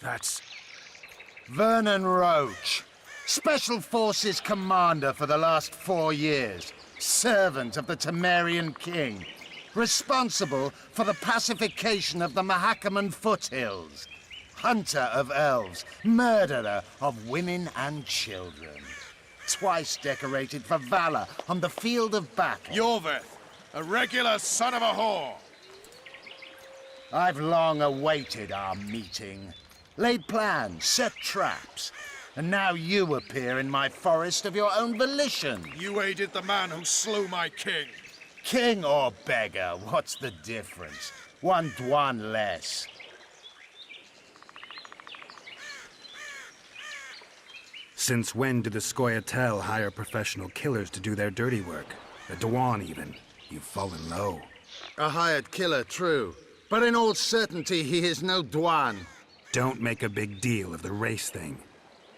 That's Vernon Roach, Special Forces Commander for the last 4 years, servant of the Temerian King, responsible for the pacification of the Mahakaman foothills, hunter of elves, murderer of women and children, twice decorated for valor on the field of battle. Yorveth, a regular son of a whore. I've long awaited our meeting, laid plans, set traps, and now you appear in my forest of your own volition. You aided the man who slew my king. King or beggar, what's the difference? One Dwan less. Since when do the Scoia'tael hire professional killers to do their dirty work? The Dwan, even. You've fallen low. A hired killer, true. But in all certainty, he is no Dwan. Don't make a big deal of the race thing.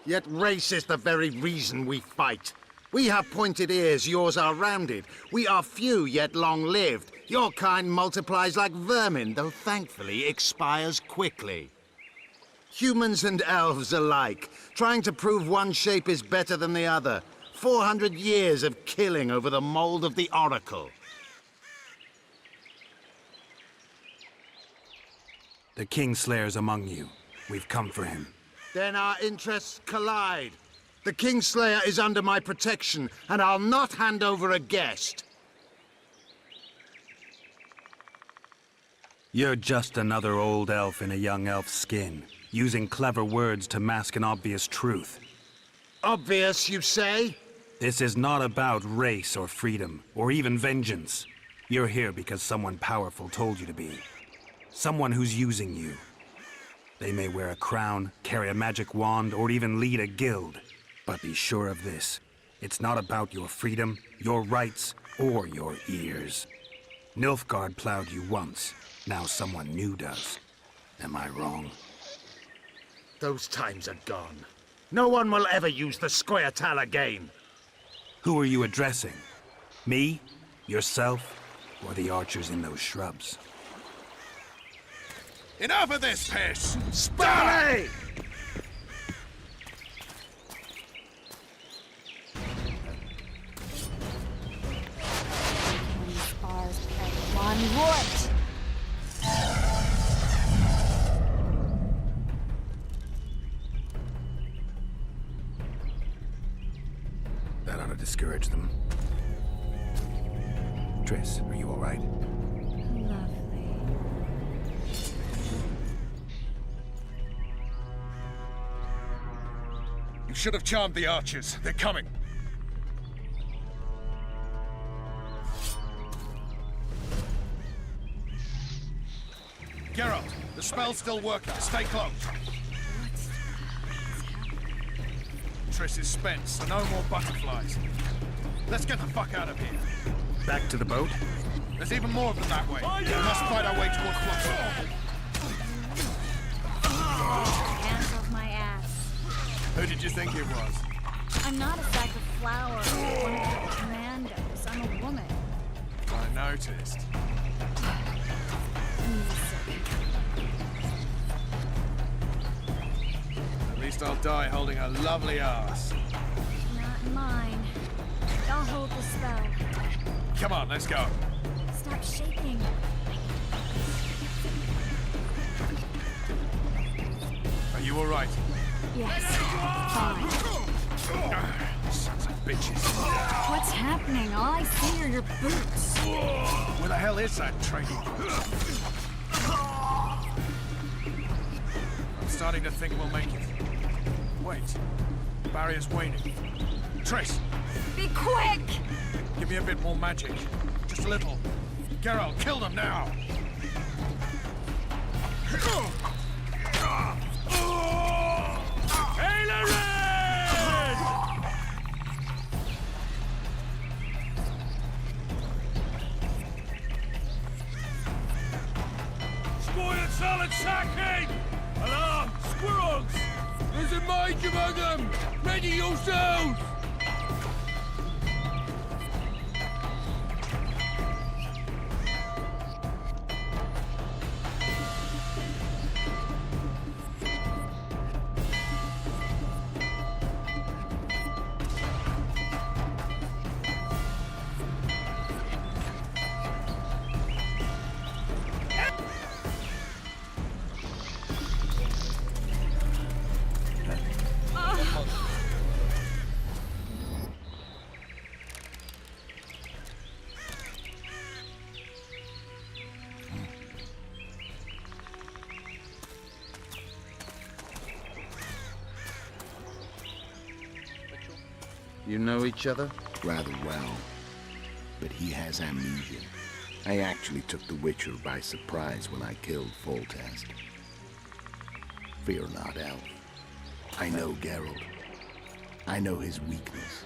Yet race is the very reason we fight. We have pointed ears, yours are rounded. We are few, yet long-lived. Your kind multiplies like vermin, though thankfully expires quickly. Humans and elves alike, trying to prove one shape is better than the other. 400 years of killing over the mold of the Oracle. The Kingslayer's among you. We've come for him. Then our interests collide. The Kingslayer is under my protection, and I'll not hand over a guest. You're just another old elf in a young elf's skin, using clever words to mask an obvious truth. Obvious, you say? This is not about race or freedom, or even vengeance. You're here because someone powerful told you to be. Someone who's using you. They may wear a crown, carry a magic wand, or even lead a guild. But be sure of this. It's not about your freedom, your rights, or your ears. Nilfgaard plowed you once. Now someone new does. Am I wrong? Those times are gone. No one will ever use the Scoia'tael again. Who are you addressing? Me? Yourself? Or the archers in those shrubs? Enough of this piss! Spally! That ought to discourage them. Triss, are you all right? Lovely. You should have charmed the archers. They're coming. Geralt, the spell's still working. Stay close. Triss is spent, so no more butterflies. Let's get the fuck out of here. Back to the boat? There's even more of them that way. We must fight our way toward Flotsam. Hands off my ass. Who did you think it was? I'm not a sack of flour or one of the commandos. I'm a woman. I noticed. At least I'll die holding a lovely ass. Not mine. I'll hold the spell. Come on, let's go. Stop shaking. Are you all right? Yes. Fine. Sons of bitches. What's happening? All I see are your boots. Where the hell is that trading? starting to think we'll make it. Wait. Barrier's waning. Triss! Be quick! Give me a bit more magic. Just a little. Geralt, kill them now! Spoiled solid sacking! Alarm! Squirrels! There's a mage among them! Ready yourselves! You know each other? Rather well. But he has amnesia. I actually took the Witcher by surprise when I killed Foltest. Fear not, Elf. I know Geralt. I know his weakness.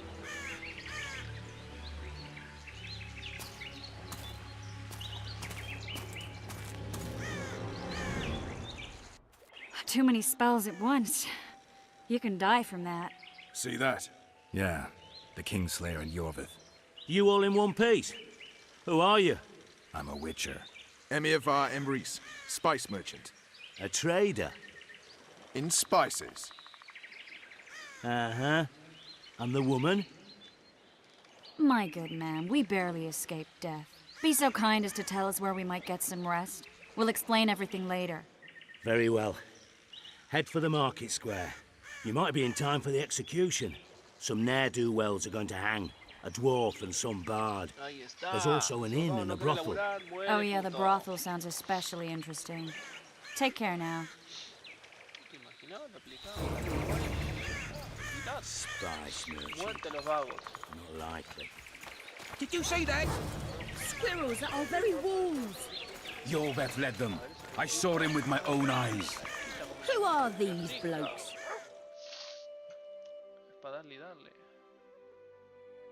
Too many spells at once. You can die from that. See that? Yeah, the Kingslayer and Yorvith. You all in one piece? Who are you? I'm a Witcher. Emir var Emrys, spice merchant. A trader? In spices. Uh-huh. And the woman? My good man, we barely escaped death. Be so kind as to tell us where we might get some rest. We'll explain everything later. Very well. Head for the market square. You might be in time for the execution. Some ne'er-do-wells are going to hang. A dwarf and some bard. There's also an inn and a brothel. Oh yeah, the brothel sounds especially interesting. Take care now. Spice merchant. Not likely. Did you see that? Squirrels at our very walls. Yorveth led them. I saw him with my own eyes. Who are these blokes? Para darle y darle.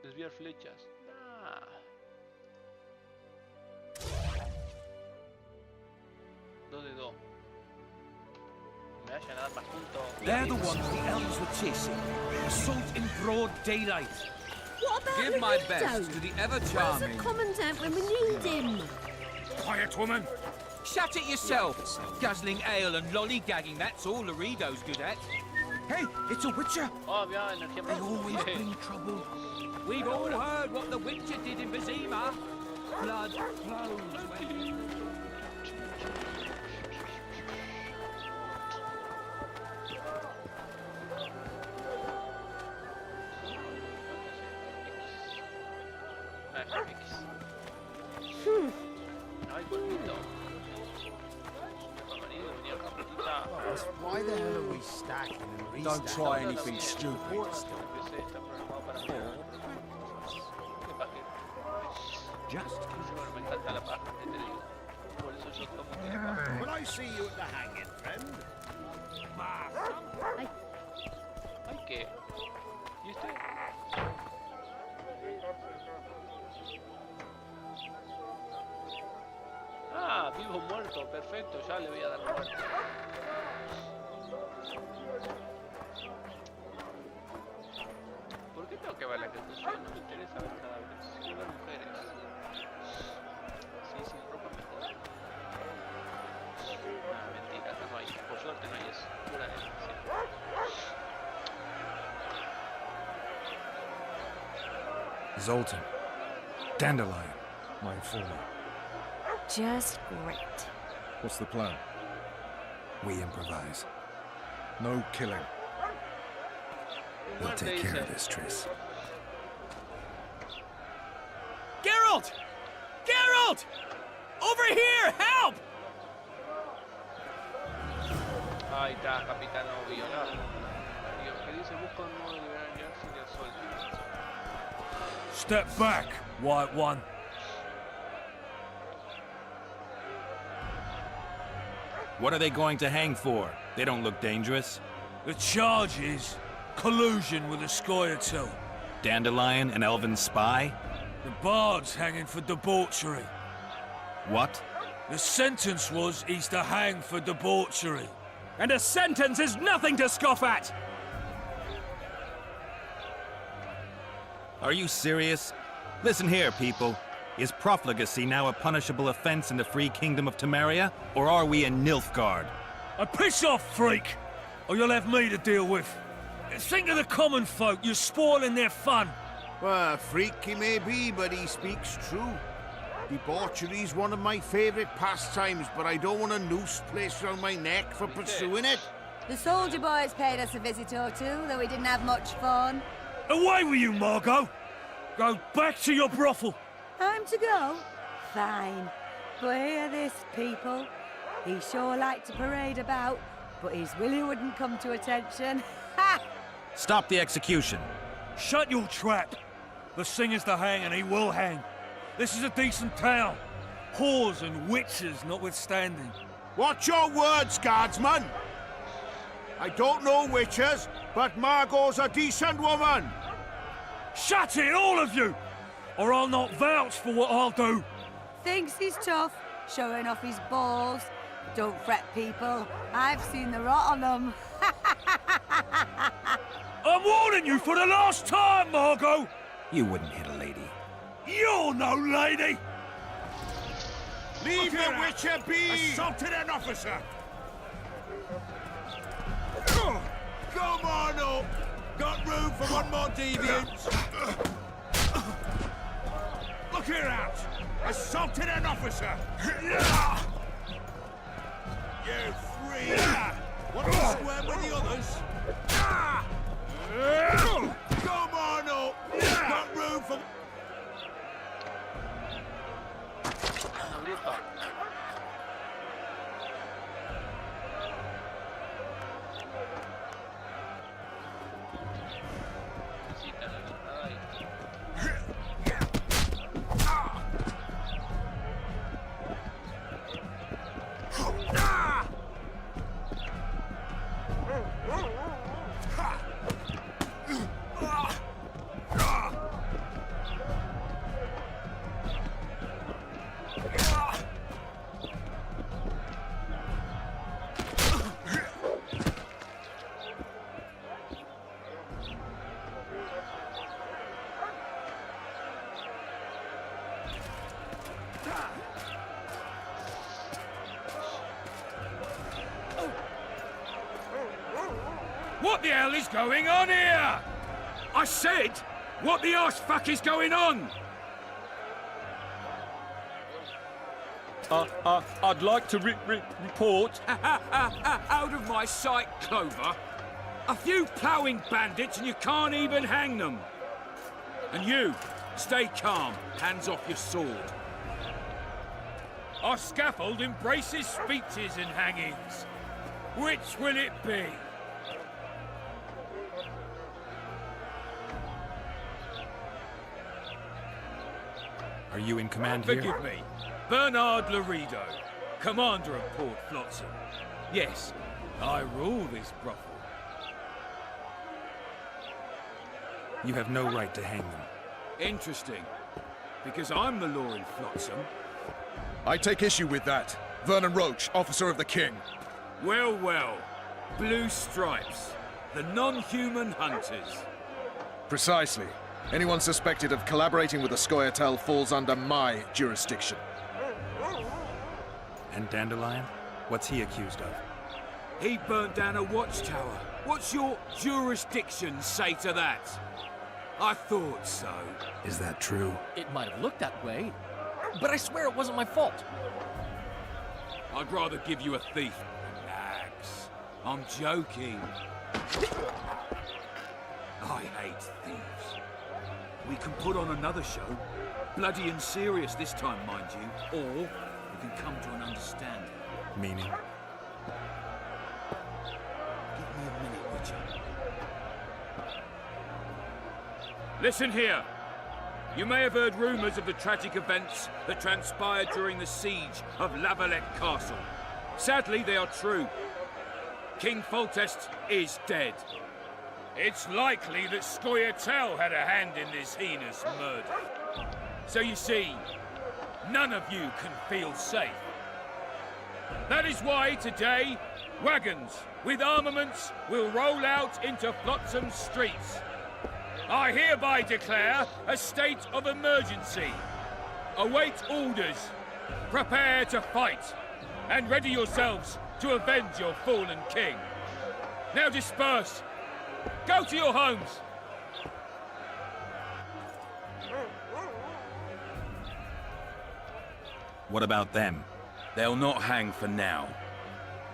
Desviar flechas. Ah. Dos de dos. Me vaya a dar más puntos. They're the ones the elves were chasing. Assault in broad daylight. What about Give my Rito? best to the Where's ever-charming. the commandant when we need him? Quiet, woman! Shut it yourself! Guzzling ale and lollygagging, that's all Laredo's good at. Hey, it's a Witcher! Oh, bien, energía They always bring trouble. We've all heard what the Witcher did in Vizima. Blood flows when... Ay, bonito. Why the hell are we stacking and restacking? Don't try anything stupid. Just Me encanta la paja, ¿qué te digo? Por eso yo tomo té de paja. Will I see you at the hanging, friend? Ay, ¿qué? ¿Y este? Ah, vivo muerto, perfecto, ya le voy a dar muerte. ¿Por qué tengo que ver la ejecución? No me interesa ver cadáveres, quiero ver mujeres. Sí, sin ropa mejor. Ah, mentira, acá no hay, por suerte no hay eso. Pura de Zoltan. Dandelion, my informer. Just great. What's the plan? We improvise. No killing. We'll take care of this, Triss. Geralt! Geralt! Over here! Help! Ay, Ya, capitán obvio, ¿no? ¿Qué dice? Busca un modo de liberar a Jackson y a Sol. Step back, White One. What are they going to hang for? They don't look dangerous. The charge is collusion with the Scoia'tael. Dandelion, an elven spy? The Bard's hanging for debauchery. What? The sentence was he's to hang for debauchery. And a sentence is nothing to scoff at! Are you serious? Listen here, people. Is profligacy now a punishable offense in the free kingdom of Temeria, or are we in Nilfgaard? Piss off, freak! Or you'll have me to deal with. Think of the common folk, you're spoiling their fun. Well, freak he may be, but he speaks true. Debauchery's one of my favourite pastimes, but I don't want a noose placed around my neck for pursuing it. The soldier boys paid us a visit or two, though we didn't have much fun. Away with you, Margot! Go back to your brothel! Time to go? Fine. But hear this, people. He sure liked to parade about, but his Willie wouldn't come to attention. Ha! Stop the execution. Shut your trap. The singer's to hang, and he will hang. This is a decent town. Whores and witches notwithstanding. Watch your words, guardsman! I don't know witches, but Margot's a decent woman! Shut it, all of you! Or I'll not vouch for what I'll do. Thinks he's tough, showing off his balls. Don't fret, people. I've seen the rot on them. I'm warning you for the last time, Margot! You wouldn't hit a lady. You're no lady! Leave the witcher be! Assaulted an officer! Come on up! Got room for one more deviant! Look here out! Assaulted an officer! You free! Want to square with the others? Come on up! Got room for... What the hell is going on here? I said, what the arse fuck is going on? I'd like to report... Out of my sight, Clover. A few ploughing bandits and you can't even hang them. And you, stay calm, hands off your sword. Our scaffold embraces speeches and hangings. Which will it be? Are you in command here? Forgive me. Bernard Laredo, commander of Port Flotsam. Yes, I rule this brothel. You have no right to hang them. Interesting. Because I'm the law in Flotsam. I take issue with that. Vernon Roach, officer of the king. Well, well. Blue Stripes. The non-human hunters. Precisely. Anyone suspected of collaborating with the Scoia'tael falls under my jurisdiction. And Dandelion? What's he accused of? He burnt down a watchtower. What's your jurisdiction say to that? I thought so. Is that true? It might have looked that way, but I swear it wasn't my fault. I'd rather give you a thief than an axe. I'm joking. I hate thieves. We can put on another show. Bloody and serious this time, mind you. Or we can come to an understanding. Meaning? Listen here. You may have heard rumors of the tragic events that transpired during the siege of Lavalette Castle. Sadly, they are true. King Foltest is dead. It's likely that Scoia'tael had a hand in this heinous murder. So you see, none of you can feel safe. That is why today, wagons with armaments will roll out into Flotsam streets. I hereby declare a state of emergency. Await orders. Prepare to fight. And ready yourselves to avenge your fallen king. Now disperse. Go to your homes. What about them? They'll not hang for now.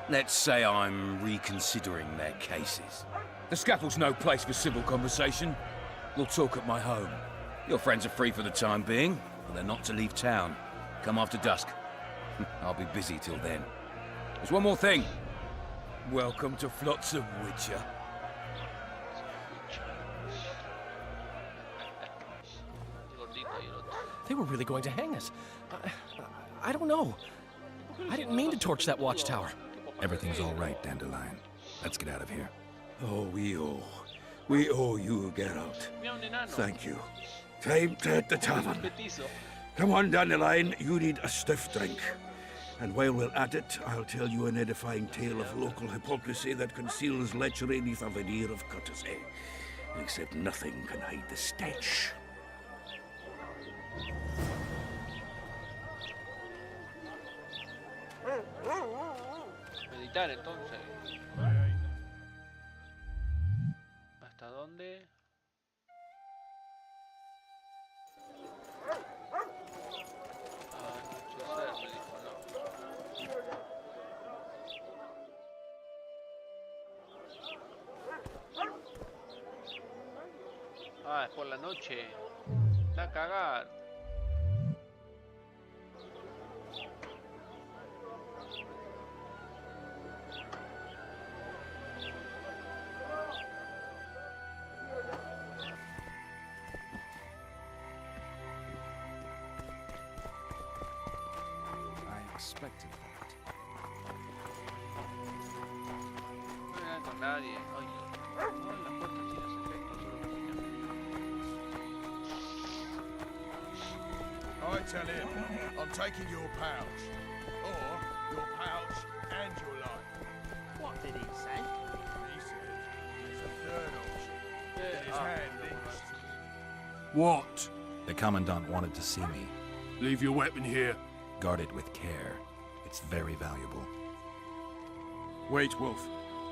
Let's say I'm reconsidering their cases. The scaffold's no place for civil conversation. We'll talk at my home. Your friends are free for the time being, but they're not to leave town. Come after dusk. I'll be busy till then. There's one more thing. Welcome to Flotsam, Witcher. They were really going to hang us. I don't know. I didn't mean to torch that watchtower. Everything's all right, Dandelion. Let's get out of here. Oh, we owe you, Geralt. Thank you. Time to hit the tavern. Come on, Dandelion, you need a stiff drink. And while we're at it, I'll tell you an edifying tale of local hypocrisy that conceals lechery neath a veneer of courtesy. Except nothing can hide the stench. Meditar entonces. ¿Hasta dónde? Anochecer, me dijo, no. Ah, es por la noche. Da a cagar. Expected that. No hay nada con nadie. Ay, no, la puerta tiene ese efecto, solo I tell him, I'm taking your pouch. Or your pouch and your life. What did he say? He said there's a third option. In his hand links. What? The Commandant wanted to see me. Leave your weapon here. Guard it with care. It's very valuable. Wait, Wolf.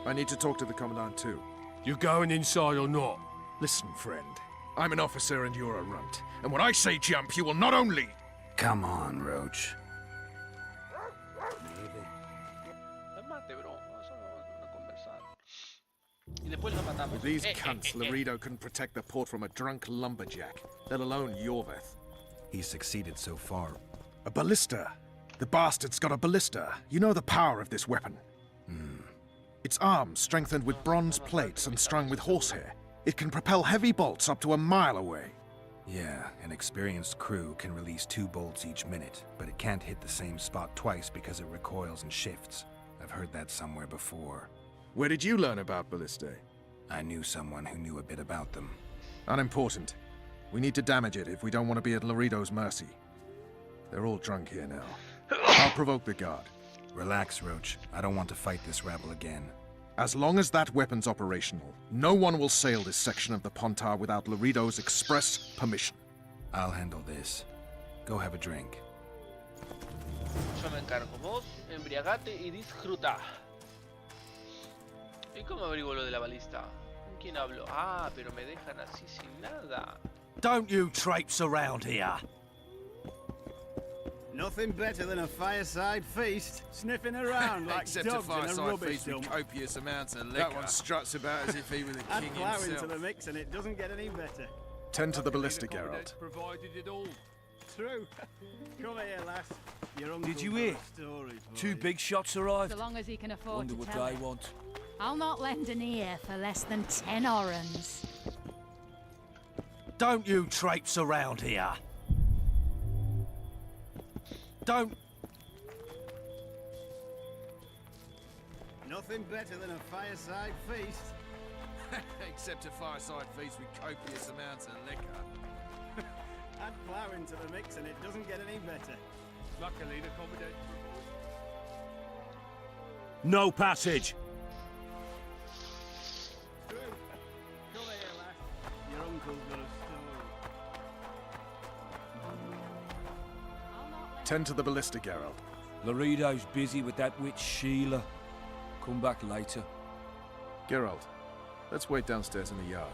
I need to talk to the Commandant too. You going inside or not? Listen, friend. I'm an officer and you're a runt. And when I say jump, you will not only... Come on, Roach. With these cunts, Laredo can protect the port from a drunk lumberjack, let alone Yorveth. He's succeeded so far. A ballista. The bastard's got a ballista. You know the power of this weapon. Its arms strengthened with bronze plates and strung with horsehair. It can propel heavy bolts up to a mile away. Yeah, an experienced crew can release 2 bolts each minute, but it can't hit the same spot twice because it recoils and shifts. I've heard that somewhere before. Where did you learn about ballistae? I knew someone who knew a bit about them. Unimportant. We need to damage it if we don't want to be at Laredo's mercy. They're all drunk here now. I'll provoke the guard. Relax, Roach. I don't want to fight this rabble again. As long as that weapon's operational, no one will sail this section of the Pontar without Laredo's express permission. I'll handle this. Go have a drink. Yo me encargo. Vos, embriagate y disfruta. ¿Y cómo averiguo lo de la balista? ¿Con quién hablo? Ah, pero me dejan así sin nada. Don't you traipse around here. Nothing better than a fireside feast, sniffing around like Except dogs a fireside in a rubbish feast with dump. copious amounts of liquor. That one struts about as if he were the Add king flour himself. into the mix and it doesn't get any better. Tend to the ballista, Geralt. Provided it all. True. Come here, lass. Your uncle Did you hear? got a story for 2 you. big shots arrived. So long as he can afford Wonder to what tell they it. want. I'll not lend an ear for less than 10 orens. Don't you traipse around here. Don't... Nothing better than a fireside feast. Except a fireside feast with copious amounts of liquor. Add flour into the mix and it doesn't get any better. Luckily, the commandant... No passage! Come here, lass. Your uncle's got a story. Tend to the ballista, Geralt. Laredo's busy with that witch Sheila. Come back later. Geralt, let's wait downstairs in the yard.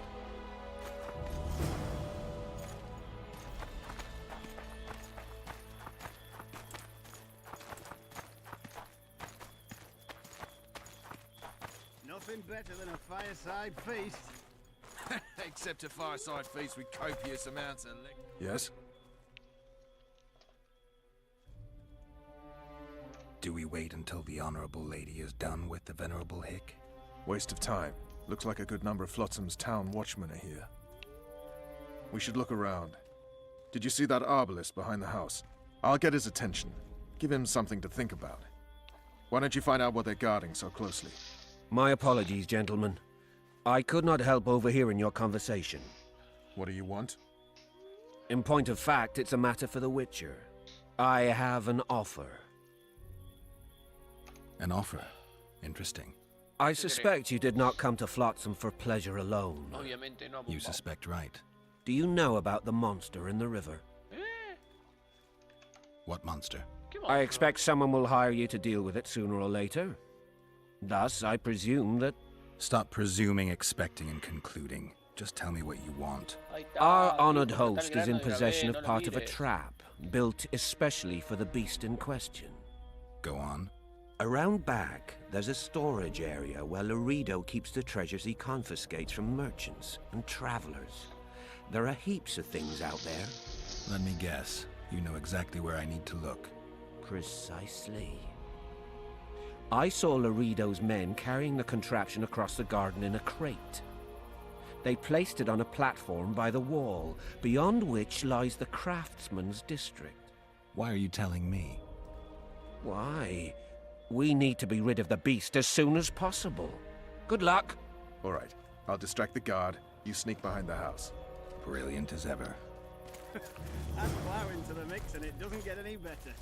Nothing better than a fireside feast. Except a fireside feast with copious amounts of liquor. Yes? Do we wait until the Honorable Lady is done with the Venerable Hick? Waste of time. Looks like a good number of Flotsam's town watchmen are here. We should look around. Did you see that arbalist behind the house? I'll get his attention. Give him something to think about. Why don't you find out what they're guarding so closely? My apologies, gentlemen. I could not help overhearing your conversation. What do you want? In point of fact, it's a matter for the Witcher. I have an offer. An offer? Interesting. I suspect you did not come to Flotsam for pleasure alone. You suspect right. Do you know about the monster in the river? What monster? I expect someone will hire you to deal with it sooner or later. Thus, I presume that... Stop presuming, expecting, and concluding. Just tell me what you want. Our honored host is in possession of part of a trap, built especially for the beast in question. Go on. Around back, there's a storage area where Laredo keeps the treasures he confiscates from merchants and travelers. There are heaps of things out there. Let me guess. You know exactly where I need to look. Precisely. I saw Laredo's men carrying the contraption across the garden in a crate. They placed it on a platform by the wall, beyond which lies the craftsman's district. Why are you telling me? Why? We need to be rid of the beast as soon as possible. Good luck. All right. I'll distract the guard. You sneak behind the house. Brilliant as ever. Add flour into the mix and it doesn't get any better.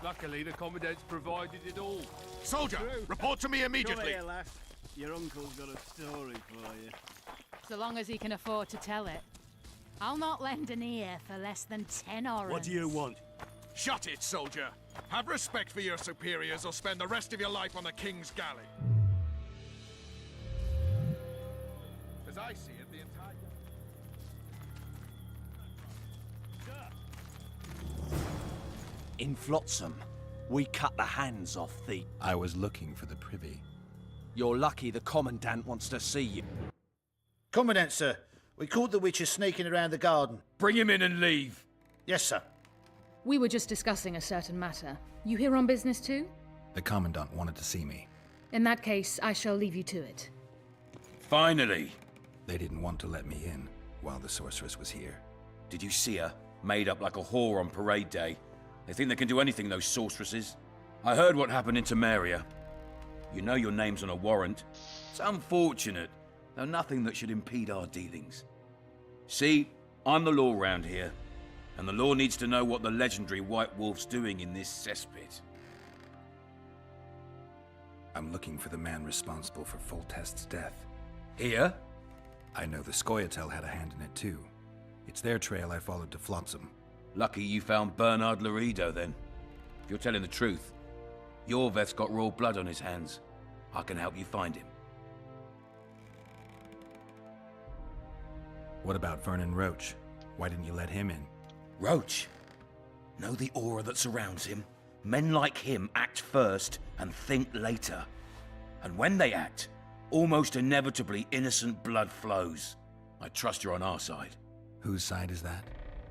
Luckily, the commandant's provided it all. Soldier, report to me immediately. Come here, lass. Your uncle's got a story for you. So long as he can afford to tell it. I'll not lend an ear for less than 10 orens. What do you want? Shut it, soldier. Have respect for your superiors or spend the rest of your life on the King's galley. As I see it, the entire... In Flotsam, we cut the hands off the... I was looking for the privy. You're lucky the Commandant wants to see you. Commandant, sir. We caught the Witcher sneaking around the garden. Bring him in and leave. Yes, sir. We were just discussing a certain matter. You here on business too? The Commandant wanted to see me. In that case, I shall leave you to it. Finally! They didn't want to let me in while the sorceress was here. Did you see her? Made up like a whore on parade day. They think they can do anything, those sorceresses. I heard what happened in Temeria. You know your name's on a warrant. It's unfortunate, though nothing that should impede our dealings. See, I'm the law round here, and the law needs to know what the legendary White Wolf's doing in this cesspit. I'm looking for the man responsible for Foltest's death. Here? I know the Scoia'tael had a hand in it too. It's their trail I followed to Flotsam. Lucky you found Bernard Laredo, then. If you're telling the truth, Yorveth's got royal blood on his hands. I can help you find him. What about Vernon Roche? Why didn't you let him in? Roche? Know the aura that surrounds him? Men like him act first and think later. And when they act, almost inevitably innocent blood flows. I trust you're on our side. Whose side is that?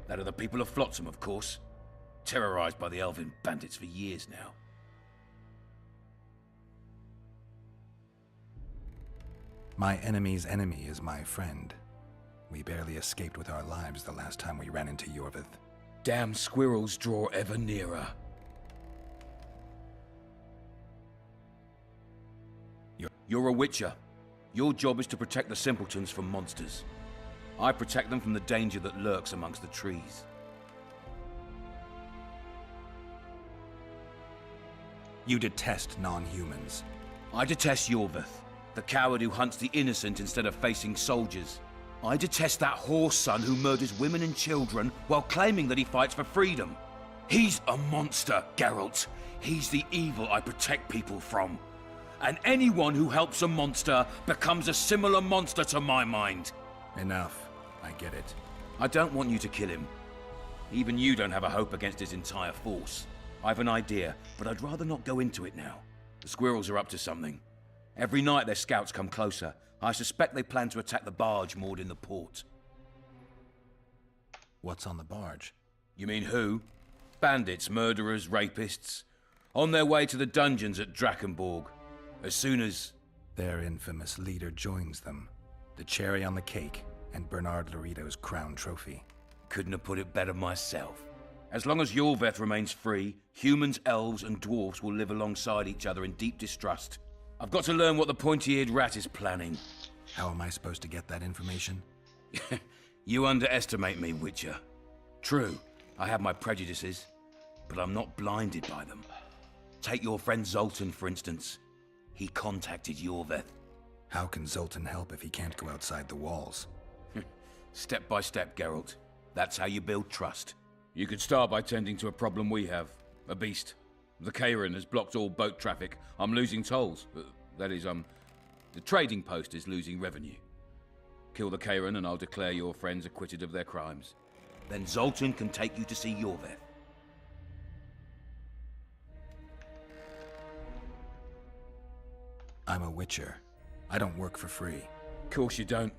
That of the people of Flotsam, of course. Terrorized by the Elven bandits for years now. My enemy's enemy is my friend. We barely escaped with our lives the last time we ran into Yorvith. Damn squirrels draw ever nearer. You're a witcher. Your job is to protect the simpletons from monsters. I protect them from the danger that lurks amongst the trees. You detest non-humans. I detest Yorvith, the coward who hunts the innocent instead of facing soldiers. I detest that whore son who murders women and children while claiming that he fights for freedom. He's a monster, Geralt. He's the evil I protect people from. And anyone who helps a monster becomes a similar monster to my mind. Enough. I get it. I don't want you to kill him. Even you don't have a hope against his entire force. I have an idea, but I'd rather not go into it now. The squirrels are up to something. Every night their scouts come closer. I suspect they plan to attack the barge moored in the port. What's on the barge? You mean who? Bandits, murderers, rapists. On their way to the dungeons at Drakenborg. As soon as... Their infamous leader joins them. The cherry on the cake, and Bernard Lorito's crown trophy. Couldn't have put it better myself. As long as Yorvith remains free, humans, elves, and dwarves will live alongside each other in deep distrust. I've got to learn what the pointy-eared rat is planning. How am I supposed to get that information? You underestimate me, Witcher. True, I have my prejudices, but I'm not blinded by them. Take your friend Zoltan, for instance. He contacted Yorvith. How can Zoltan help if he can't go outside the walls? Step by step, Geralt. That's how you build trust. You could start by tending to a problem we have. A beast. The Kairan has blocked all boat traffic. I'm losing tolls. That is, the trading post is losing revenue. Kill the Kairan and I'll declare your friends acquitted of their crimes. Then Zoltan can take you to see Yorvith. I'm a witcher. I don't work for free. Course you don't.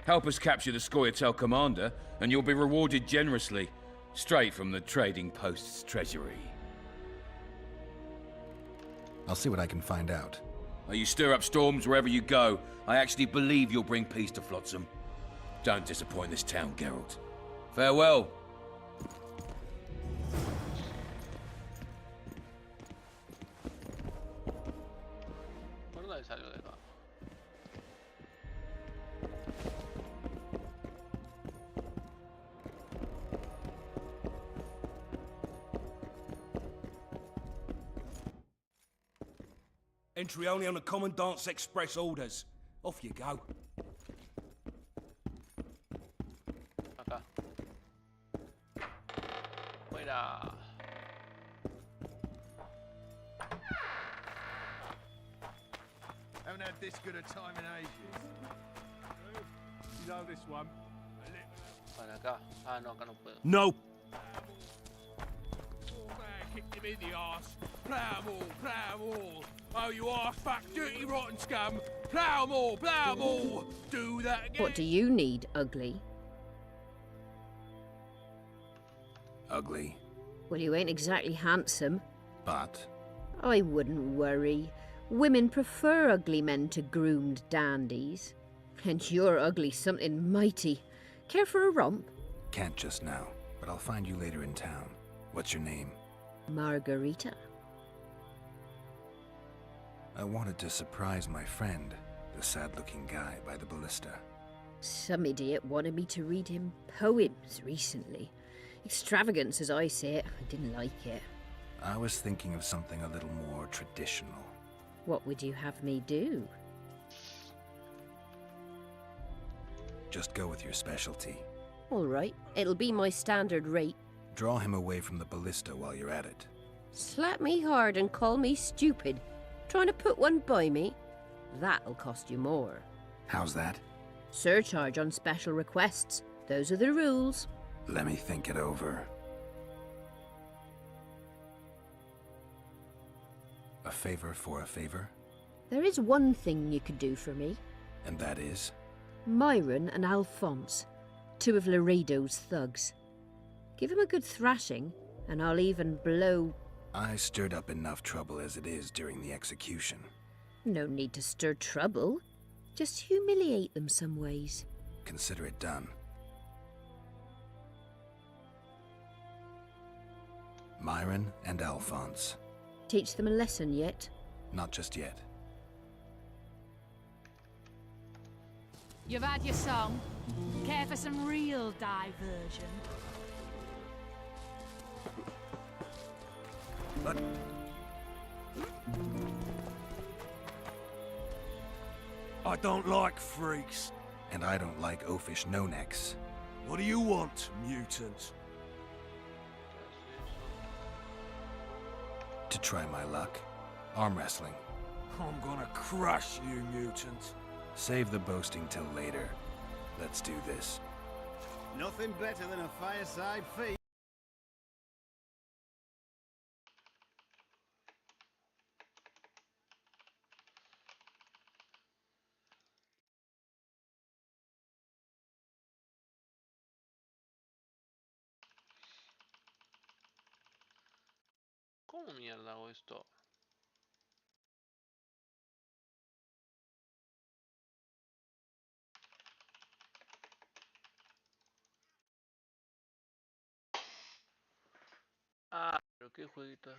Help us capture the Scoia'tael commander, and you'll be rewarded generously. Straight from the trading post's treasury. I'll see what I can find out. You stir up storms wherever you go. I actually believe you'll bring peace to Flotsam. Don't disappoint this town, Geralt. Farewell. Entry only on the Commandant's express orders. Off you go. Acá. Fuera. Haven't had this good a time in ages. You know this one. Para acá. Ah, no, acá no puedo. No. Kicked him in the arse. Plough 'em all, plough 'em all. Oh, you arse fuck, dirty rotten scum. Plough 'em all, plough 'em all. Do that again. What do you need, ugly? Ugly. Well, you ain't exactly handsome. But? I wouldn't worry. Women prefer ugly men to groomed dandies. And you're ugly something mighty. Care for a romp? Can't just now, but I'll find you later in town. What's your name? Margarita. I wanted to surprise my friend, the sad-looking guy by the ballista. Some idiot wanted me to read him poems recently. Extravagance, as I say it. I didn't like it. I was thinking of something a little more traditional. What would you have me do? Just go with your specialty. All right, it'll be my standard rate. Draw him away from the ballista while you're at it. Slap me hard and call me stupid. Trying to put one by me? That'll cost you more. How's that? Surcharge on special requests. Those are the rules. Let me think it over. A favor for a favor? There is one thing you could do for me. And that is? Myron and Alphonse, two of Laredo's thugs. Give him a good thrashing, and I'll even blow... I stirred up enough trouble as it is during the execution. No need to stir trouble. Just humiliate them some ways. consider it done. Myron and Alphonse. Teach them a lesson yet? Not just yet. You've had your song. Care for some real diversion? But... I don't like freaks. And I don't like oafish no-necks. What do you want, mutant? To try my luck. Arm wrestling. I'm gonna crush you, mutant. Save the boasting till later. Let's do this. Nothing better than a fireside feast. ¿Cómo mierda hago esto? Ah, pero qué jueguito.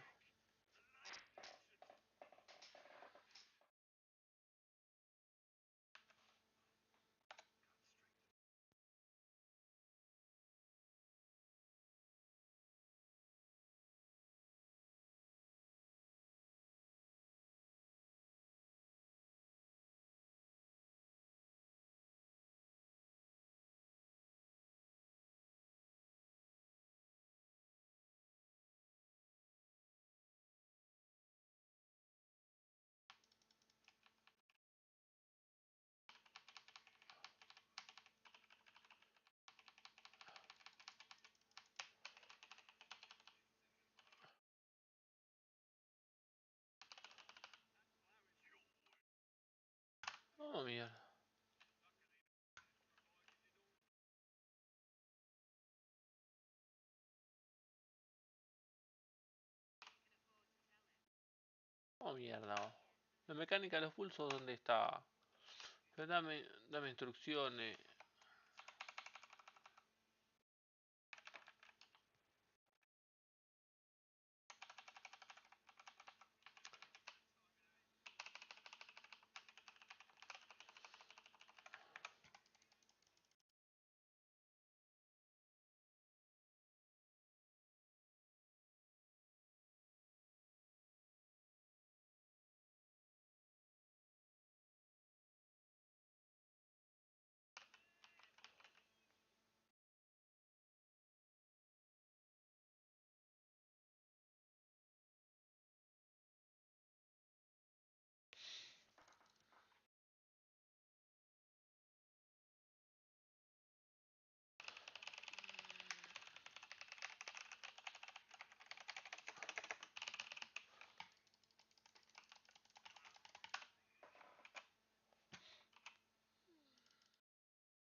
Oh, mierda. Oh, mierda. La mecánica de los pulsos, ¿dónde está? Pero dame instrucciones.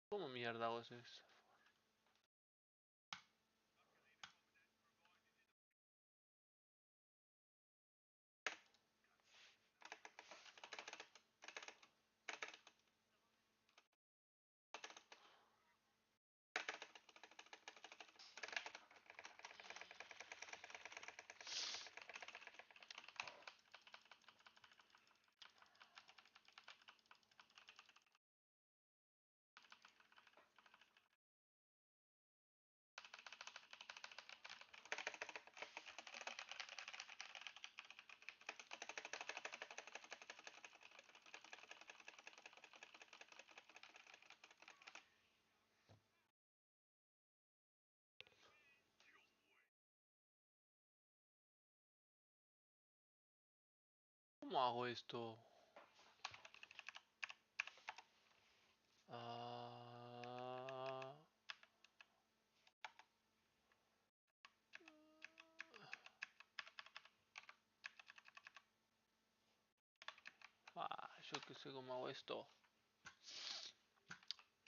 ¿Cómo mierda hago eso? ¿Cómo hago esto? Yo que sé cómo hago esto.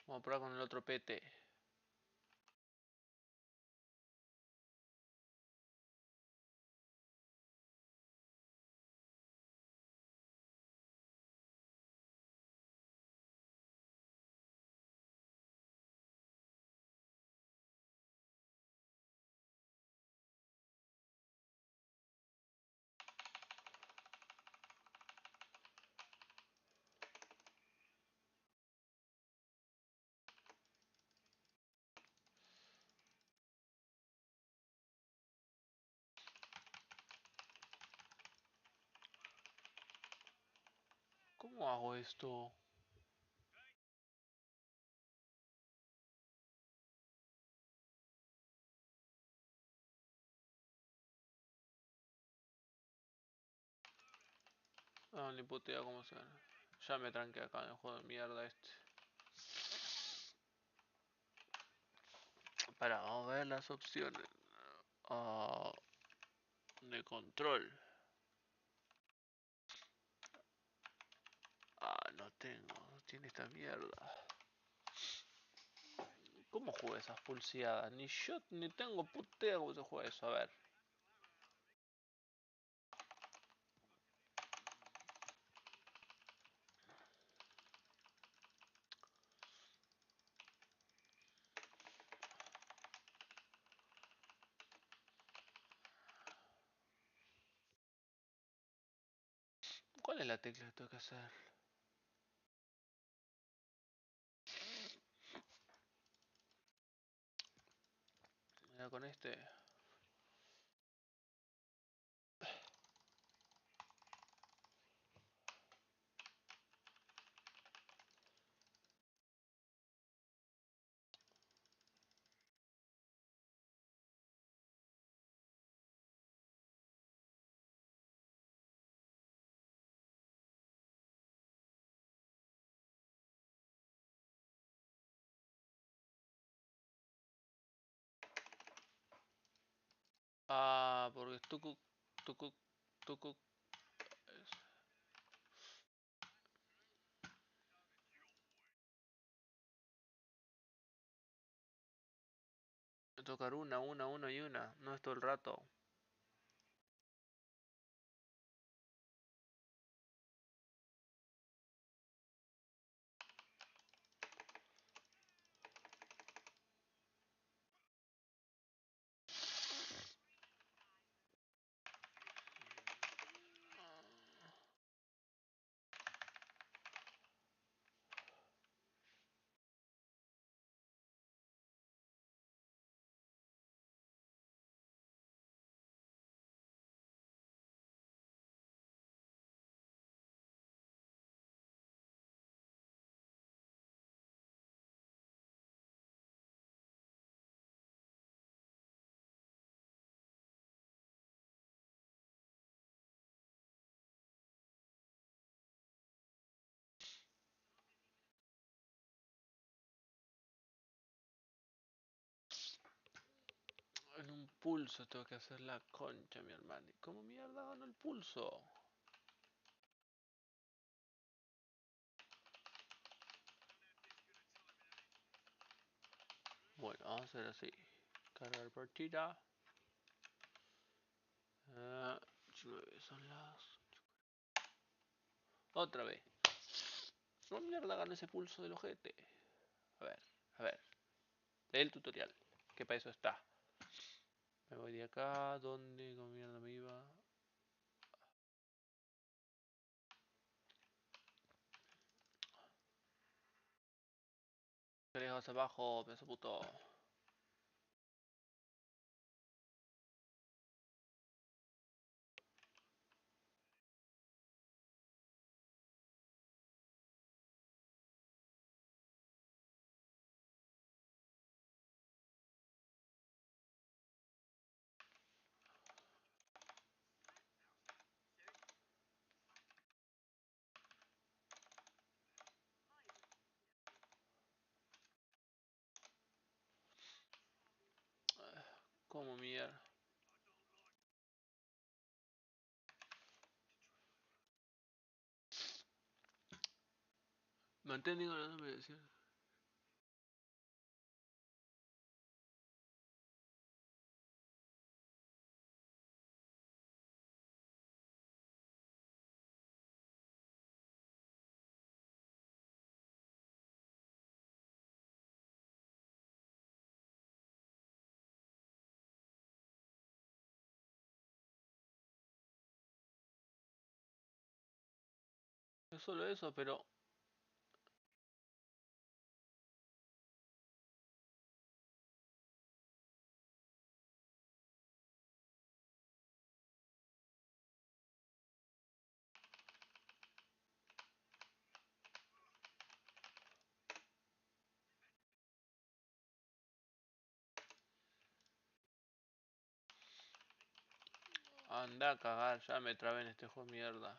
Vamos a probar con el otro pete. ¿Cómo hago esto? Ah, ni puta idea cómo se gana. Ya me tranqué acá en el juego de mierda este. Para, vamos a ver las opciones. Ah, de control. Ah, no tengo. No tiene esta mierda. ¿Cómo juego esas pulseadas? Ni yo ni tengo puta idea cómo se juega eso. A ver. ¿Cuál es la tecla que tengo que hacer? Mira, con este. Ah, porque es tucu, tucu, tucu. Tocar una y una. No es todo el rato. En un pulso tengo que hacer la concha, mi hermano. ¿Cómo mierda gano el pulso? Bueno, vamos a hacer así. Cargar partida. 9 son las... Otra vez. ¿Cómo mierda gano ese pulso del ojete? A ver, a ver. Lee el tutorial. Que para eso está. Me voy de acá. ¿Dónde? ¿Cómo mierda me iba? ¿Qué lejos abajo, pedazo puto? ¿Cómo mierda? Manteniendo la numeración. No solo eso, pero... Anda a cagar, ya me trabé en este juego de mierda.